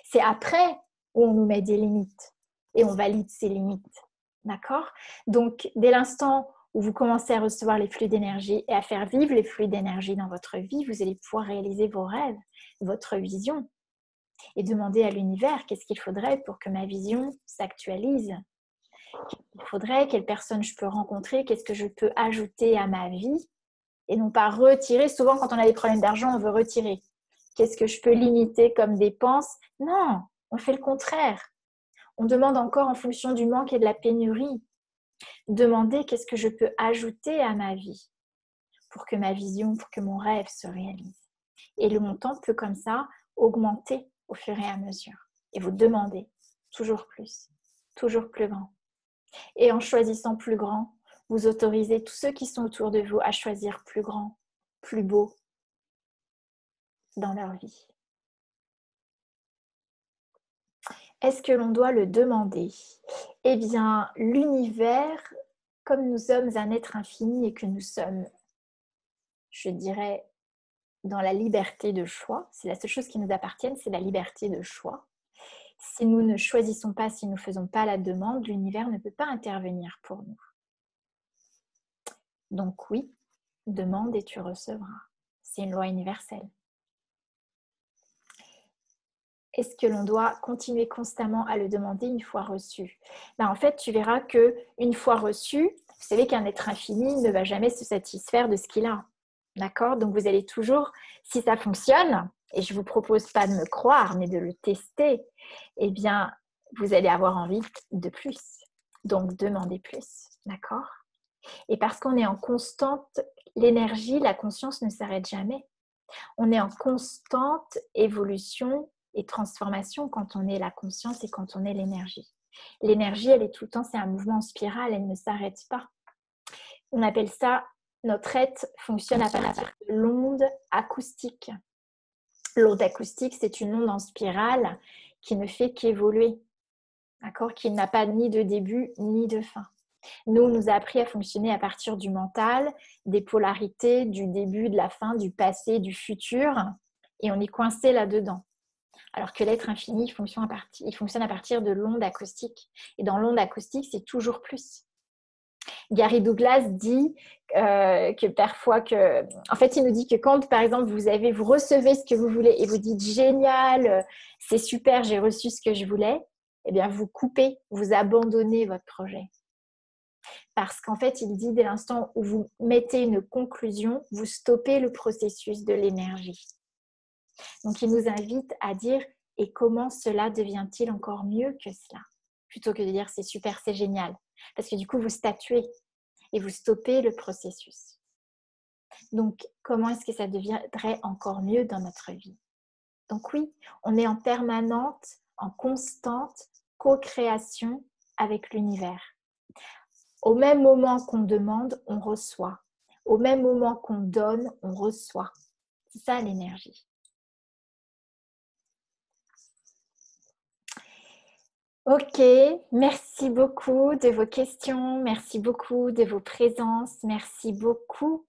C'est après où on nous met des limites et on valide ces limites. D'accord? Donc, dès l'instant où vous commencez à recevoir les flux d'énergie et à faire vivre les flux d'énergie dans votre vie, vous allez pouvoir réaliser vos rêves, votre vision et demander à l'univers qu'est-ce qu'il faudrait pour que ma vision s'actualise. Il faudrait, quelle personne je peux rencontrer, qu'est-ce que je peux ajouter à ma vie et non pas retirer. Souvent, quand on a des problèmes d'argent, on veut retirer. Qu'est-ce que je peux limiter comme dépense? Non, on fait le contraire. On demande encore en fonction du manque et de la pénurie. Demander qu'est-ce que je peux ajouter à ma vie pour que ma vision, pour que mon rêve se réalise. Et le montant peut comme ça augmenter au fur et à mesure. Et vous demandez toujours plus grand. Et en choisissant plus grand, vous autorisez tous ceux qui sont autour de vous à choisir plus grand, plus beau dans leur vie. Est-ce que l'on doit le demander? Eh bien, l'univers, comme nous sommes un être infini et que nous sommes, je dirais, dans la liberté de choix, c'est la seule chose qui nous appartienne, c'est la liberté de choix. Si nous ne choisissons pas, si nous ne faisons pas la demande, l'univers ne peut pas intervenir pour nous. Donc oui, demande et tu recevras. C'est une loi universelle. Est-ce que l'on doit continuer constamment à le demander une fois reçu? En fait, tu verras qu'une fois reçu, vous savez qu'un être infini ne va jamais se satisfaire de ce qu'il a. D'accord? Donc, vous allez toujours, si ça fonctionne, et je ne vous propose pas de me croire, mais de le tester, eh bien, vous allez avoir envie de plus. Donc, demandez plus. D'accord? Et parce qu'on est en constante, l'énergie, la conscience ne s'arrête jamais. On est en constante évolution et transformation quand on est la conscience et quand on est l'énergie. L'énergie, elle est tout le temps, c'est un mouvement en spirale, elle ne s'arrête pas. On appelle ça, notre être fonctionne à partir de l'onde acoustique. L'onde acoustique, c'est une onde en spirale qui ne fait qu'évoluer, d'accord, qui n'a pas ni de début ni de fin. Nous, on nous a appris à fonctionner à partir du mental, des polarités, du début, de la fin, du passé, du futur, et on est coincé là-dedans. Alors que l'être infini, il fonctionne à partir de l'onde acoustique. Et dans l'onde acoustique, c'est toujours plus. Gary Douglas dit que parfois, en fait, il nous dit que quand, par exemple, vous recevez ce que vous voulez et vous dites « génial, c'est super, j'ai reçu ce que je voulais », eh bien, vous coupez, vous abandonnez votre projet. Parce qu'en fait, il dit dès l'instant où vous mettez une conclusion, vous stoppez le processus de l'énergie. Donc, il nous invite à dire « et comment cela devient-il encore mieux que cela ?» plutôt que de dire « c'est super, c'est génial ». Parce que du coup, vous statuez et vous stoppez le processus. Donc, comment est-ce que ça deviendrait encore mieux dans notre vie? Donc oui, on est en permanente, en constante co-création avec l'univers. Au même moment qu'on demande, on reçoit. Au même moment qu'on donne, on reçoit. C'est ça l'énergie. Ok, merci beaucoup de vos questions, merci beaucoup de vos présences, merci beaucoup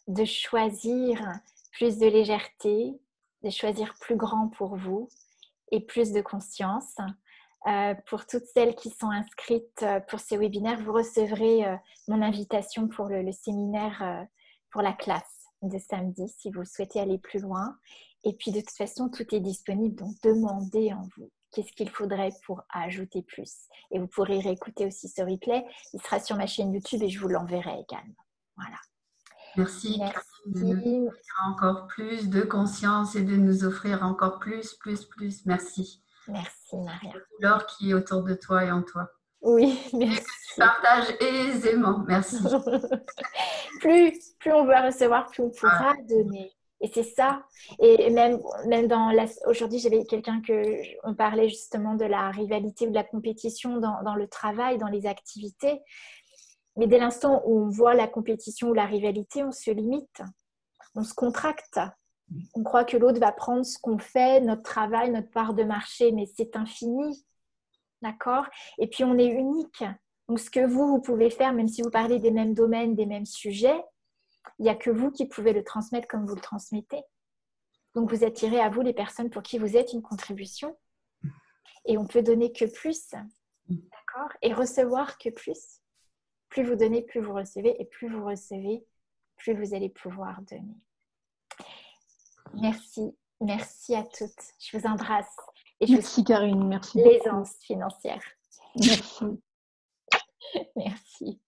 de choisir plus de légèreté, de choisir plus grand pour vous et plus de conscience. Pour toutes celles qui sont inscrites pour ces webinaires, vous recevrez mon invitation pour le séminaire pour la classe de samedi si vous souhaitez aller plus loin. Et puis de toute façon, tout est disponible, donc demandez en vous. Qu'est-ce qu'il faudrait pour ajouter plus? Et vous pourrez réécouter aussi ce replay. Il sera sur ma chaîne YouTube et je vous l'enverrai également. Voilà. Merci de nous offrir encore plus de conscience et de nous offrir encore plus. Merci. Merci Maria. L'or qui est autour de toi et en toi. Oui, merci. Et que tu partages aisément. Merci. plus on va recevoir, plus on pourra donner. Et c'est ça. Et même aujourd'hui, j'avais quelqu'un on parlait justement de la rivalité ou de la compétition dans le travail, dans les activités. Mais dès l'instant où on voit la compétition ou la rivalité, on se limite, on se contracte. On croit que l'autre va prendre ce qu'on fait, notre travail, notre part de marché, mais c'est infini. D'accord? Et puis on est unique. Donc ce que vous pouvez faire, même si vous parlez des mêmes domaines, des mêmes sujets, il n'y a que vous qui pouvez le transmettre comme vous le transmettez. Donc vous attirez à vous les personnes pour qui vous êtes une contribution. Et on peut donner que plus. D'accord? Et recevoir que plus. Plus vous donnez, plus vous recevez. Et plus vous recevez, plus vous allez pouvoir donner. Merci. Merci à toutes. Je vous embrasse. Et merci Karine. Merci l'aisance financière. Merci. Merci.